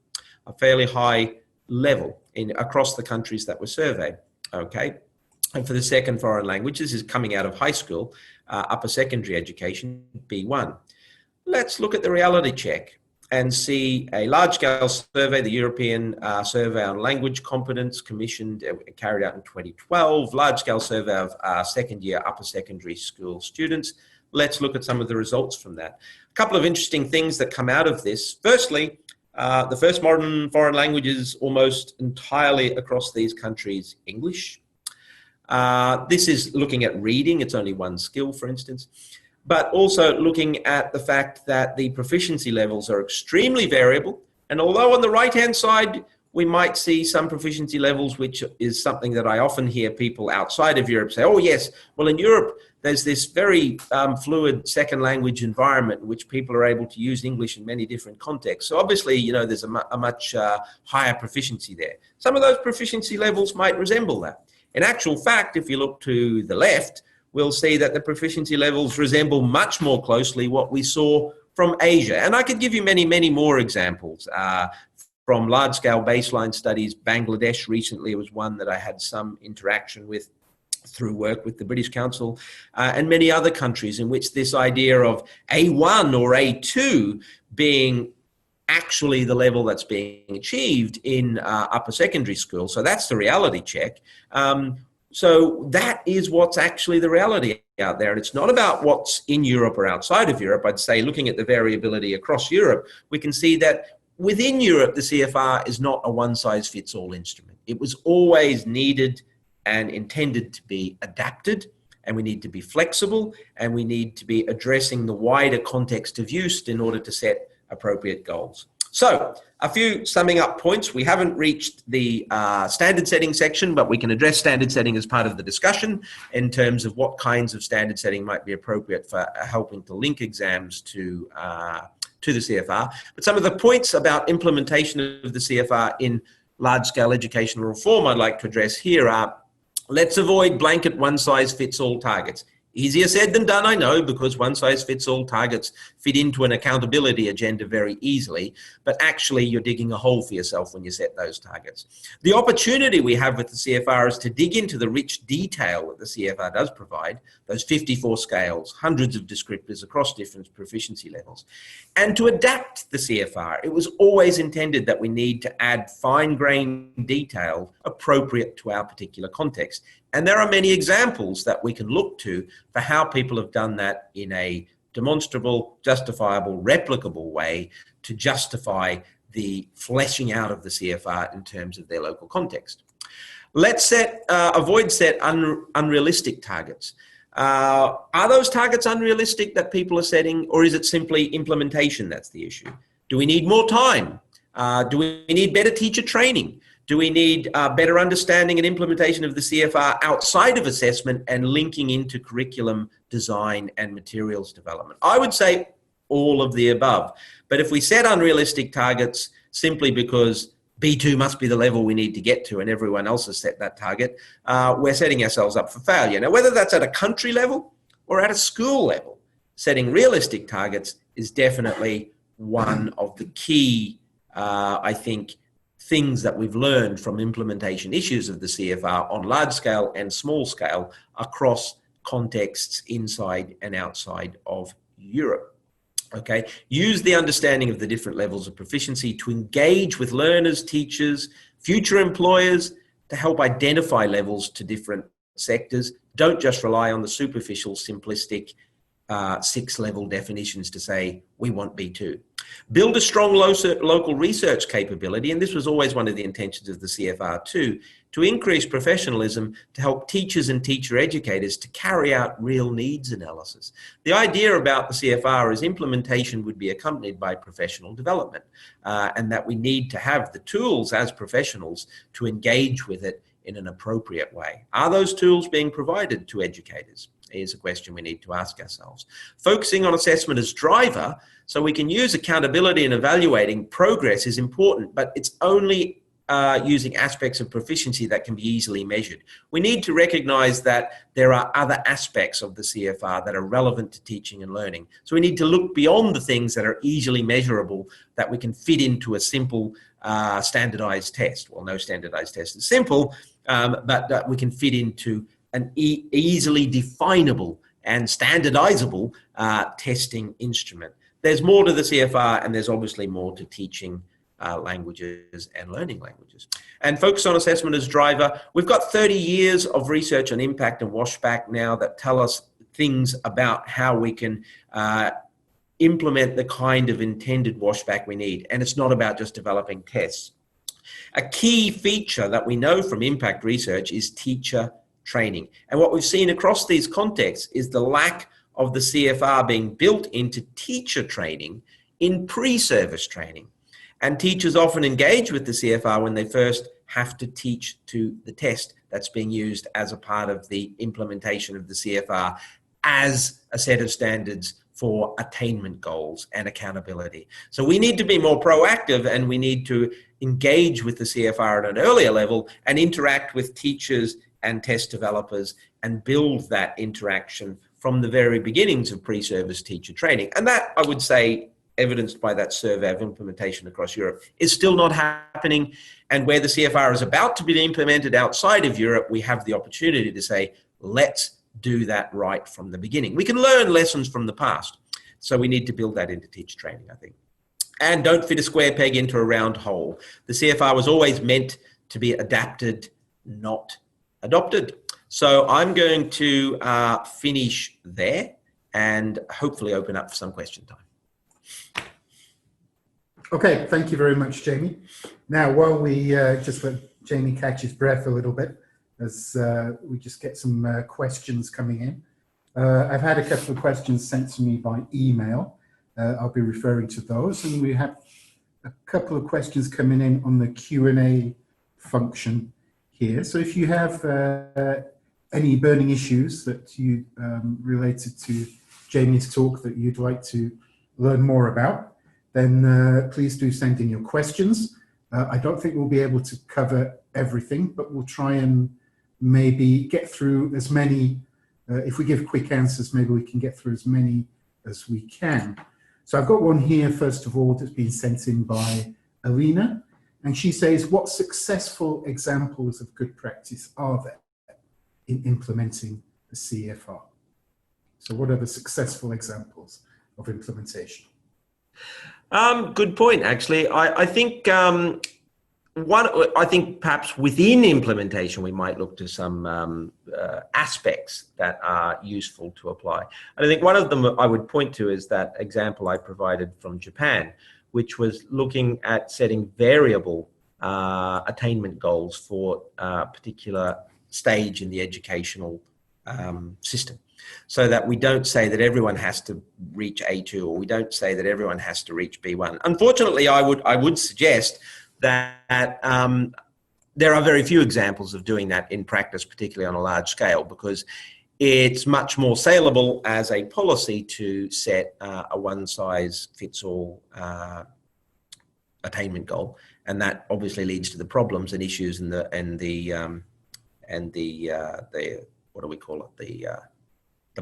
a fairly high level across the countries that were surveyed, okay? And for the second foreign language, this is coming out of high school, upper secondary education, B1. Let's look at the reality check and see a large-scale survey, the European Survey on Language Competence, commissioned, carried out in 2012, large-scale survey of second-year upper secondary school students. Let's look at some of the results from that. A couple of interesting things that come out of this. Firstly, the first modern foreign language is almost entirely across these countries English. This is looking at reading. It's only one skill, for instance. But also looking at the fact that the proficiency levels are extremely variable. And although on the right-hand side, we might see some proficiency levels, which is something that I often hear people outside of Europe say, oh yes, well in Europe, there's this very fluid second language environment in which people are able to use English in many different contexts. So obviously, you know, there's a much higher proficiency there. Some of those proficiency levels might resemble that. In actual fact, if you look to the left, we'll see that the proficiency levels resemble much more closely what we saw from Asia. And I could give you many, many more examples from large-scale baseline studies. Bangladesh recently was one that I had some interaction with through work with the British Council, and many other countries in which this idea of A1 or A2 being actually the level that's being achieved in upper secondary school. So that's the reality check. So that is what's actually the reality out there. And it's not about what's in Europe or outside of Europe. I'd say looking at the variability across Europe, we can see that within Europe, the CFR is not a one-size-fits-all instrument. It was always needed and intended to be adapted, and we need to be flexible, and we need to be addressing the wider context of use in order to set appropriate goals. So a few summing up points. We haven't reached the standard setting section, but we can address standard setting as part of the discussion in terms of what kinds of standard setting might be appropriate for helping to link exams to the CFR. But some of the points about implementation of the CFR in large-scale educational reform I'd like to address here are, let's avoid blanket one-size-fits-all targets. Easier said than done, I know, because one-size-fits-all targets fit into an accountability agenda very easily, but actually you're digging a hole for yourself when you set those targets. The opportunity we have with the CFR is to dig into the rich detail that the CFR does provide, those 54 scales, hundreds of descriptors across different proficiency levels, and to adapt the CFR. It was always intended that we need to add fine-grained detail appropriate to our particular context. And there are many examples that we can look to for how people have done that in a demonstrable, justifiable, replicable way to justify the fleshing out of the CFR in terms of their local context. Let's avoid set unrealistic targets. Are those targets unrealistic that people are setting, or is it simply implementation that's the issue? Do we need more time? Do we need better teacher training? Do we need better understanding and implementation of the CFR outside of assessment and linking into curriculum design and materials development? I would say all of the above. But if we set unrealistic targets simply because B2 must be the level we need to get to and everyone else has set that target, we're setting ourselves up for failure. Now, whether that's at a country level or at a school level, setting realistic targets is definitely one of the key, I think, things that we've learned from implementation issues of the CFR on large scale and small scale across contexts inside and outside of Europe. Okay, use the understanding of the different levels of proficiency to engage with learners, teachers, future employers, to help identify levels to different sectors. Don't just rely on the superficial, simplistic 6-level definitions to say we want B2. Build a strong local research capability, and this was always one of the intentions of the CFR too, to increase professionalism, to help teachers and teacher educators to carry out real needs analysis. The idea about the CFR is implementation would be accompanied by professional development, and that we need to have the tools as professionals to engage with it in an appropriate way. Are those tools being provided to educators? Is a question we need to ask ourselves. Focusing on assessment as driver, so we can use accountability in evaluating progress, is important, but it's only using aspects of proficiency that can be easily measured. We need to recognize that there are other aspects of the CFR that are relevant to teaching and learning. So we need to look beyond the things that are easily measurable, that we can fit into a simple standardized test. Well, no standardized test is simple, but that we can fit into an easily definable and standardizable testing instrument. There's more to the CFR, and there's obviously more to teaching languages and learning languages. And focus on assessment as driver. We've got 30 years of research on impact and washback now that tell us things about how we can implement the kind of intended washback we need. And it's not about just developing tests. A key feature that we know from impact research is teacher training. And what we've seen across these contexts is the lack of the CFR being built into teacher training in pre-service training. And teachers often engage with the CFR when they first have to teach to the test that's being used as a part of the implementation of the CFR as a set of standards for attainment goals and accountability. So we need to be more proactive, and we need to engage with the CFR at an earlier level and interact with teachers and test developers and build that interaction from the very beginnings of pre-service teacher training. And that, I would say, evidenced by that survey of implementation across Europe, is still not happening. And where the CFR is about to be implemented outside of Europe, we have the opportunity to say, let's do that right from the beginning. We can learn lessons from the past. So we need to build that into teacher training, I think. And don't fit a square peg into a round hole. The CFR was always meant to be adapted, not adopted. So I'm going to finish there and hopefully open up for some question time. Okay, thank you very much, Jamie. Now, while we just let Jamie catch his breath a little bit, as we just get some questions coming in. I've had a couple of questions sent to me by email. I'll be referring to those, and we have a couple of questions coming in on the Q&A function here. So if you have any burning issues that you related to Jamie's talk that you'd like to learn more about, then please do send in your questions. I don't think we'll be able to cover everything, but we'll try and maybe get through as many. If we give quick answers, maybe we can get through as many as we can. So I've got one here, first of all, that's been sent in by Alina. And she says, what successful examples of good practice are there in implementing the CEFR? So what are the successful examples of implementation? Good point, actually. I think I think perhaps within implementation, we might look to some aspects that are useful to apply. And I think one of them I would point to is that example I provided from Japan, which was looking at setting variable attainment goals for a particular stage in the educational system. So that we don't say that everyone has to reach A2, or we don't say that everyone has to reach B1. Unfortunately, I would suggest that there are very few examples of doing that in practice, particularly on a large scale, because it's much more saleable as a policy to set a one-size-fits-all attainment goal, and that obviously leads to the problems and issues and the what do we call it,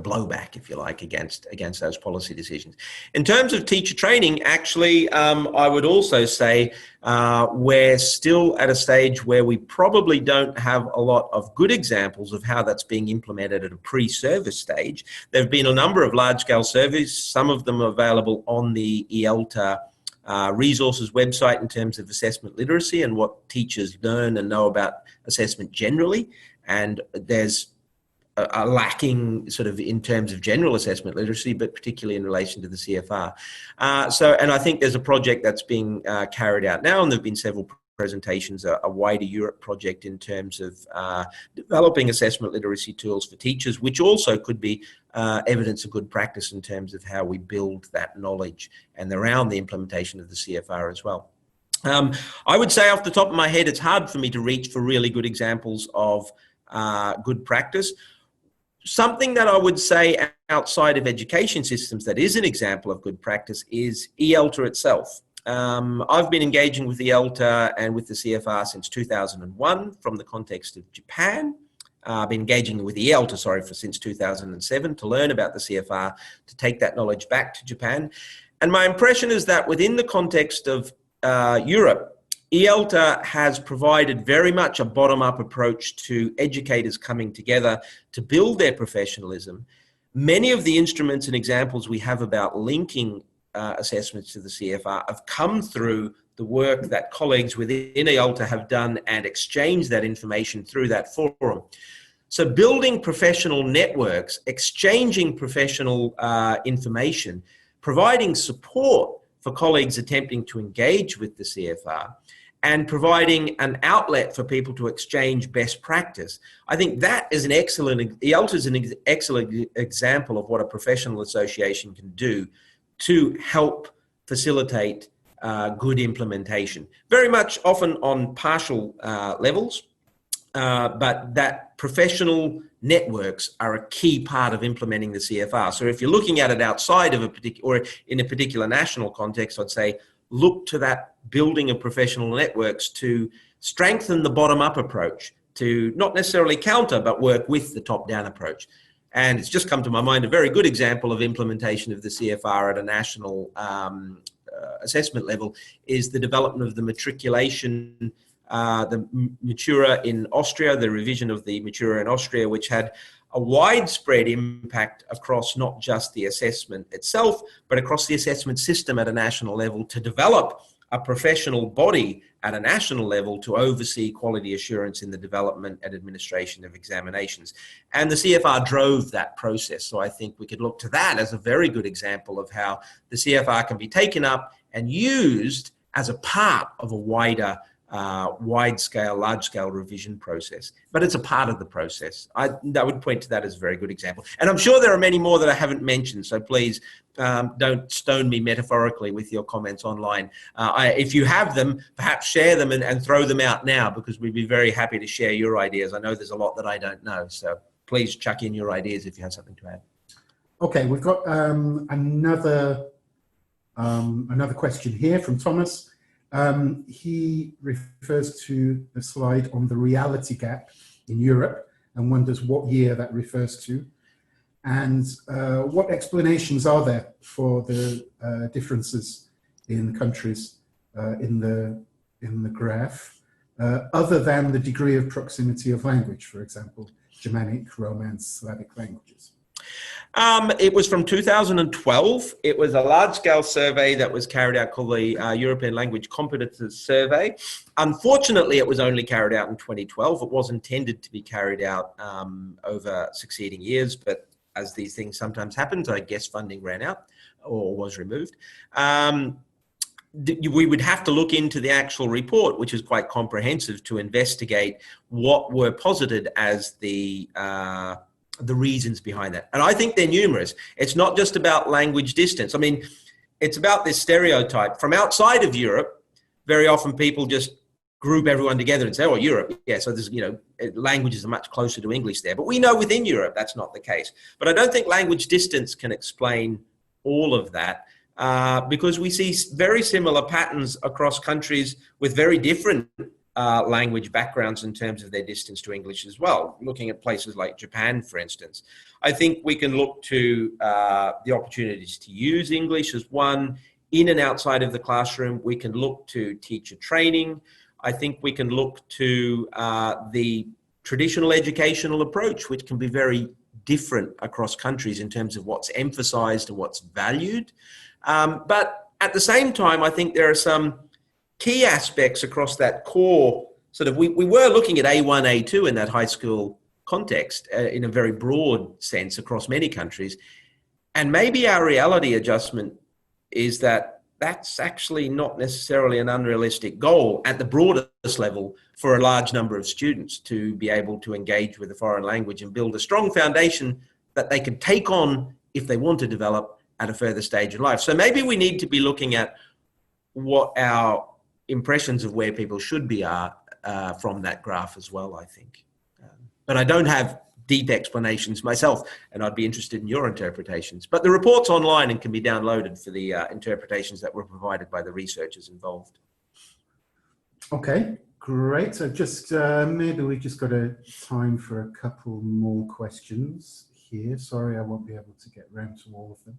blowback, if you like, against those policy decisions. In terms of teacher training, actually, I would also say we're still at a stage where we probably don't have a lot of good examples of how that's being implemented at a pre-service stage. There have been a number of large-scale surveys. Some of them are available on the EALTA resources website in terms of assessment literacy and what teachers learn and know about assessment generally. And there's a lacking sort of in terms of general assessment literacy, but particularly in relation to the CFR. And I think there's a project that's being carried out now, and there have been several presentations, a wider Europe project in terms of developing assessment literacy tools for teachers, which also could be evidence of good practice in terms of how we build that knowledge and around the implementation of the CFR as well. I would say off the top of my head, it's hard for me to reach for really good examples of good practice. Something that I would say outside of education systems that is an example of good practice is EALTA itself. I've been engaging with EALTA and with the CFR since 2001 from the context of Japan. I've been engaging with EALTA, since 2007 to learn about the CFR, to take that knowledge back to Japan. And my impression is that within the context of Europe, EALTA has provided very much a bottom-up approach to educators coming together to build their professionalism. Many of the instruments and examples we have about linking assessments to the CFR have come through the work that colleagues within EALTA have done and exchanged that information through that forum. So building professional networks, exchanging professional information, providing support for colleagues attempting to engage with the CFR, and providing an outlet for people to exchange best practice. I think that is EALTA is an excellent example of what a professional association can do to help facilitate good implementation. Very much often on partial levels, but that professional networks are a key part of implementing the CFR. So if you're looking at it outside of a particular, or in a particular national context, I'd say look to that building of professional networks to strengthen the bottom-up approach, to not necessarily counter, but work with the top-down approach. And it's just come to my mind, a very good example of implementation of the CFR at a national assessment level is the development of the matriculation, the Matura in Austria, the revision of the Matura in Austria, which had a widespread impact across not just the assessment itself, but across the assessment system at a national level to develop a professional body at a national level to oversee quality assurance in the development and administration of examinations. And the CFR drove that process. So I think we could look to that as a very good example of how the CFR can be taken up and used as a part of a wider wide-scale, large-scale revision process. But it's a part of the process. I would point to that as a very good example. And I'm sure there are many more that I haven't mentioned, so please don't stone me metaphorically with your comments online. If you have them, perhaps share them and throw them out now, because we'd be very happy to share your ideas. I know there's a lot that I don't know, so please chuck in your ideas if you have something to add. Okay, we've got another question here from Thomas. He refers to the slide on the reality gap in Europe and wonders what year that refers to, and what explanations are there for the differences in countries in the graph, other than the degree of proximity of language, for example, Germanic, Romance, Slavic languages. It was from 2012. It was a large-scale survey that was carried out called the European Language Competences Survey. Unfortunately, it was only carried out in 2012. It was intended to be carried out over succeeding years, but as these things sometimes happen, I guess funding ran out or was removed. We would have to look into the actual report, which is quite comprehensive, to investigate what were posited as the reasons behind that. And I think they're numerous. It's not just about language distance. I mean, it's about this stereotype. From outside of Europe, very often people just group everyone together and say, oh, Europe, yeah, so there's, languages are much closer to English there. But we know within Europe that's not the case. But I don't think language distance can explain all of that, because we see very similar patterns across countries with very different language backgrounds in terms of their distance to English as well. Looking at places like Japan, for instance, I think we can look to the opportunities to use English as one in and outside of the classroom. We can look to teacher training. I think we can look to the traditional educational approach, which can be very different across countries in terms of what's emphasized and what's valued. But at the same time, I think there are some key aspects across that core sort of, we were looking at A1, A2 in that high school context in a very broad sense across many countries. And maybe our reality adjustment is that that's actually not necessarily an unrealistic goal at the broadest level for a large number of students to be able to engage with a foreign language and build a strong foundation that they can take on if they want to develop at a further stage in life. So maybe we need to be looking at what our impressions of where people should be are from that graph as well, I think. But I don't have deep explanations myself, and I'd be interested in your interpretations. But the report's online and can be downloaded for the interpretations that were provided by the researchers involved. Okay, great. So just maybe we've just got a time for a couple more questions here. Sorry, I won't be able to get round to all of them.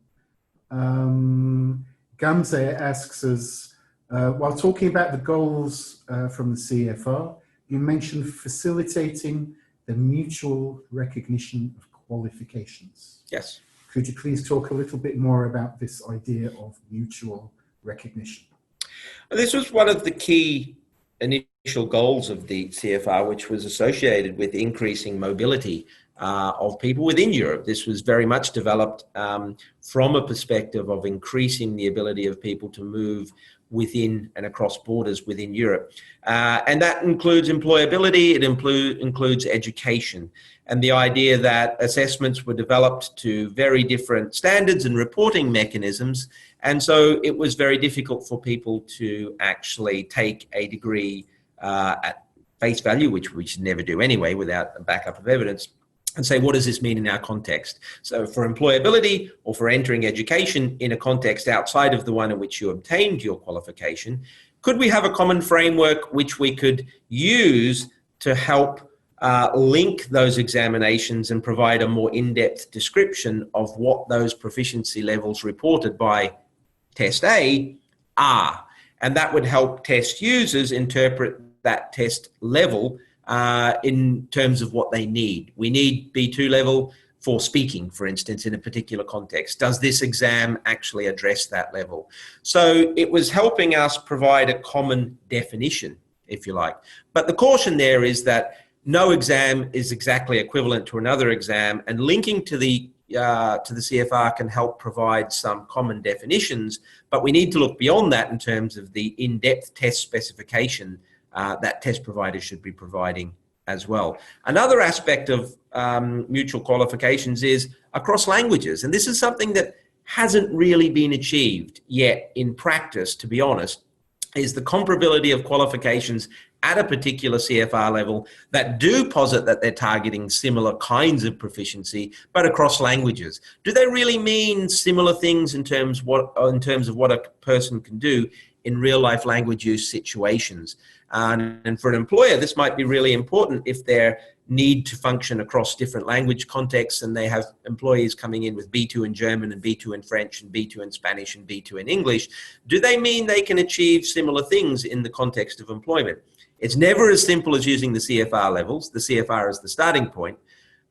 Gamze asks us, while talking about the goals from the CEFR, you mentioned facilitating the mutual recognition of qualifications. Yes. Could you please talk a little bit more about this idea of mutual recognition? This was one of the key initial goals of the CEFR, which was associated with increasing mobility of people within Europe. This was very much developed from a perspective of increasing the ability of people to move within and across borders within Europe. And that includes employability, it includes education, and the idea that assessments were developed to very different standards and reporting mechanisms. And so it was very difficult for people to actually take a degree at face value, which we should never do anyway without a backup of evidence, and say, what does this mean in our context? So for employability or for entering education in a context outside of the one in which you obtained your qualification, could we have a common framework which we could use to help link those examinations and provide a more in-depth description of what those proficiency levels reported by test A are? And that would help test users interpret that test level in terms of what they need. We need B2 level for speaking, for instance, in a particular context. Does this exam actually address that level? So it was helping us provide a common definition, if you like. But the caution there is that no exam is exactly equivalent to another exam, and linking to the CEFR can help provide some common definitions, but we need to look beyond that in terms of the in-depth test specification that test providers should be providing as well. Another aspect of mutual qualifications is across languages, and this is something that hasn't really been achieved yet in practice, to be honest, is the comparability of qualifications at a particular CEFR level that do posit that they're targeting similar kinds of proficiency, but across languages. Do they really mean similar things in terms of what a person can do in real life language use situations? And for an employer, this might be really important if their need to function across different language contexts and they have employees coming in with B2 in German and B2 in French and B2 in Spanish and B2 in English. Do they mean they can achieve similar things in the context of employment? It's never as simple as using the CEFR levels. The CEFR is the starting point.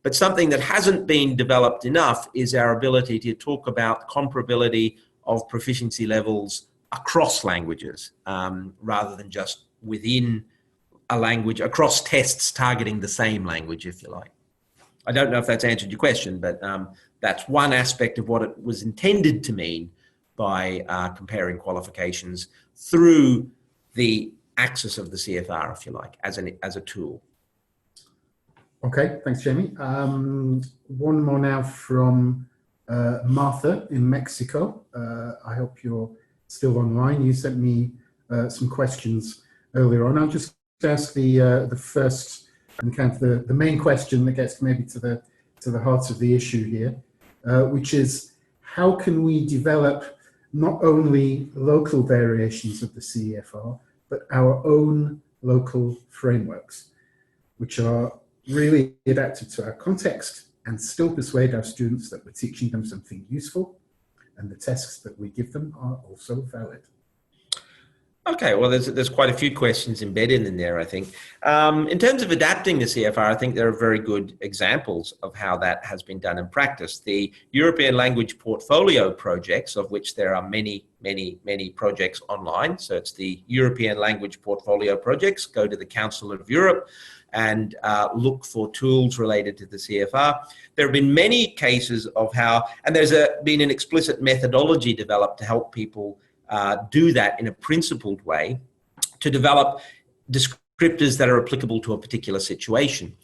But something that hasn't been developed enough is our ability to talk about comparability of proficiency levels across languages rather than just within a language, across tests targeting the same language, if you like. I don't know if that's answered your question, but that's one aspect of what it was intended to mean by comparing qualifications through the axis of the CEFR, if you like, as a tool. Okay, thanks, Jamie. One more now from Martha in Mexico. I hope you're still online. You sent me some questions earlier on. I'll just ask the first and kind of the main question that gets maybe to the heart of the issue here, which is how can we develop not only local variations of the CEFR, but our own local frameworks, which are really adapted to our context and still persuade our students that we're teaching them something useful, and the tests that we give them are also valid. Okay, well, there's quite a few questions embedded in there, I think. In terms of adapting the CFR, I think there are very good examples of how that has been done in practice. The European language portfolio projects, of which there are many, many, many projects online. So it's the European language portfolio projects. Go to the Council of Europe and look for tools related to the CFR. There have been many cases of how, and there's been an explicit methodology developed to help people do that in a principled way, to develop descriptors that are applicable to a particular situation.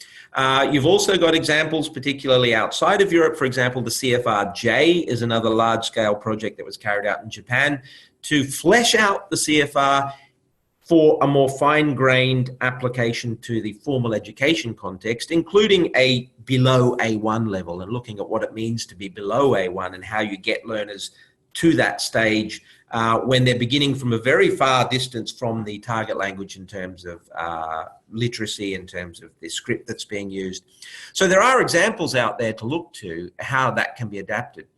You've also got examples, particularly outside of Europe. For example, the CFR-J is another large-scale project that was carried out in Japan to flesh out the CFR for a more fine-grained application to the formal education context, including a below A1 level, and looking at what it means to be below A1 and how you get learners to that stage when they're beginning from a very far distance from the target language in terms of literacy, in terms of the script that's being used. So there are examples out there to look to how that can be adapted.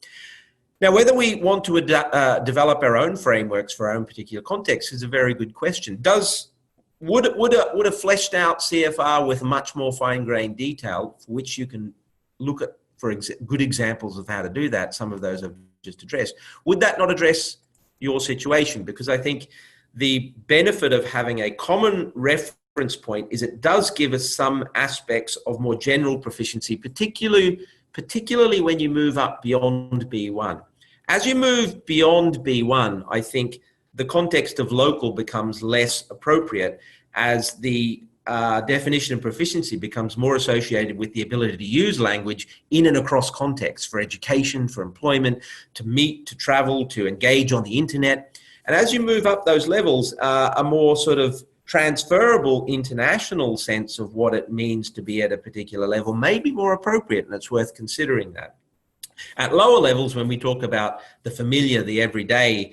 Now, whether we want to develop our own frameworks for our own particular context is a very good question. Would a fleshed out CFR with much more fine-grained detail, for which you can look at for good examples of how to do that, some of those I've just addressed, would that not address your situation? Because I think the benefit of having a common reference point is it does give us some aspects of more general proficiency, particularly when you move up beyond B1. As you move beyond B1, I think the context of local becomes less appropriate as the definition of proficiency becomes more associated with the ability to use language in and across contexts for education, for employment, to meet, to travel, to engage on the internet. And as you move up those levels, a more sort of transferable international sense of what it means to be at a particular level may be more appropriate, and it's worth considering that. At lower levels, when we talk about the familiar, the everyday,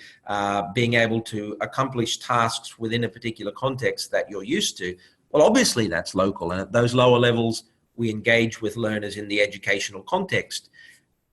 being able to accomplish tasks within a particular context that you're used to, well, obviously that's local. And at those lower levels, we engage with learners in the educational context.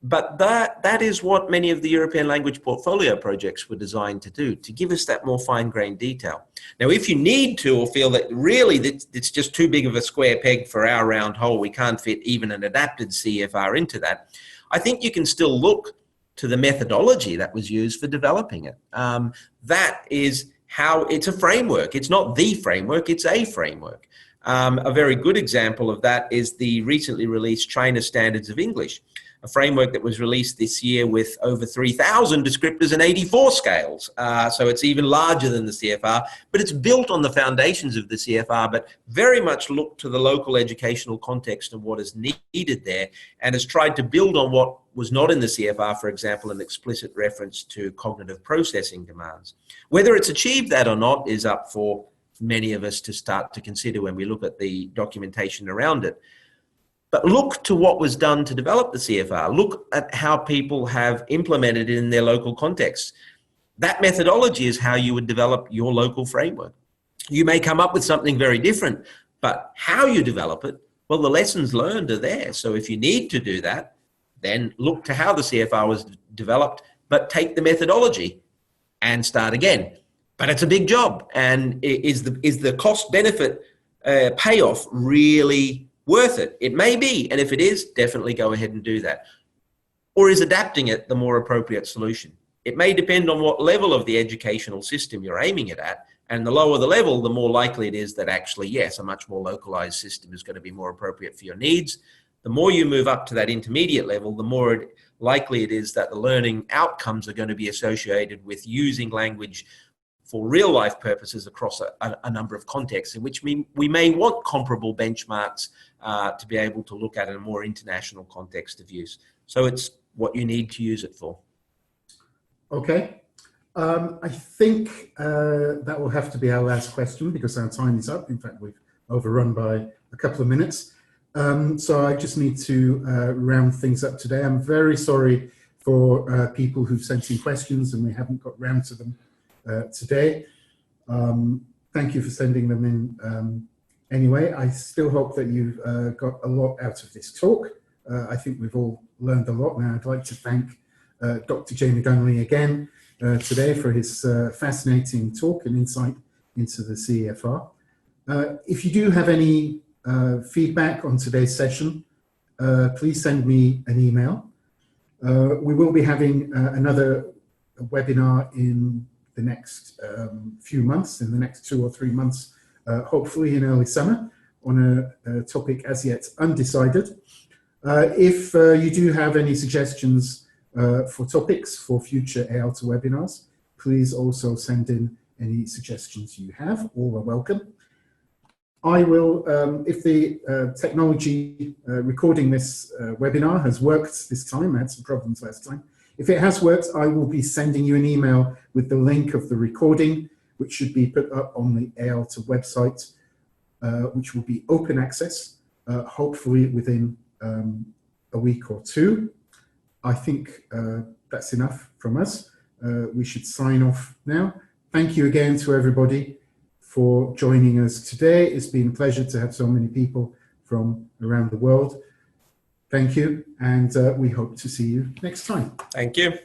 But that is what many of the European language portfolio projects were designed to do, to give us that more fine-grained detail. Now, if you need to, or feel that really it's just too big of a square peg for our round hole, we can't fit even an adapted CFR into that, I think you can still look to the methodology that was used for developing it. That is how it's a framework. It's not the framework, it's a framework. A very good example of that is the recently released China Standards of English, a framework that was released this year with over 3,000 descriptors and 84 scales. So it's even larger than the CFR, but it's built on the foundations of the CFR, but very much looked to the local educational context and what is needed there, and has tried to build on what was not in the CFR, for example, an explicit reference to cognitive processing demands. Whether it's achieved that or not is up for many of us to start to consider when we look at the documentation around it. But look to what was done to develop the CFR. Look at how people have implemented it in their local context. That methodology is how you would develop your local framework. You may come up with something very different, but how you develop it, well, the lessons learned are there. So if you need to do that, then look to how the CFR was developed, but take the methodology and start again. But it's a big job. And is the cost-benefit payoff really worth it? It may be, and if it is, definitely go ahead and do that. Or is adapting it the more appropriate solution? It may depend on what level of the educational system you're aiming it at, and the lower the level, the more likely it is that actually, yes, a much more localized system is going to be more appropriate for your needs. The more you move up to that intermediate level, the more likely it is that the learning outcomes are going to be associated with using language for real life purposes across a number of contexts in which we may want comparable benchmarks to be able to look at in a more international context of use. So it's what you need to use it for. Okay. I think that will have to be our last question because our time is up. In fact, we've overrun by a couple of minutes. So I just need to round things up today. I'm very sorry for people who've sent in questions and we haven't got round to them today. thank you for sending them in. Anyway, I still hope that you've got a lot out of this talk. I think we've all learned a lot. Now, I'd like to thank Dr. Jamie Dunlea again today for his fascinating talk and insight into the CEFR. If you do have any feedback on today's session, please send me an email. We will be having another webinar in the next few months, in the next 2 or 3 months, hopefully in early summer, on a topic as yet undecided. If you do have any suggestions for topics for future EALTA webinars, please also send in any suggestions you have. All are welcome. I will, if the technology recording this webinar has worked this time, I had some problems last time. If it has worked, I will be sending you an email with the link of the recording, which should be put up on the EALTA website, which will be open access, hopefully within a week or 2. I think that's enough from us. We should sign off now. Thank you again to everybody for joining us today. It's been a pleasure to have so many people from around the world. Thank you, and we hope to see you next time. Thank you.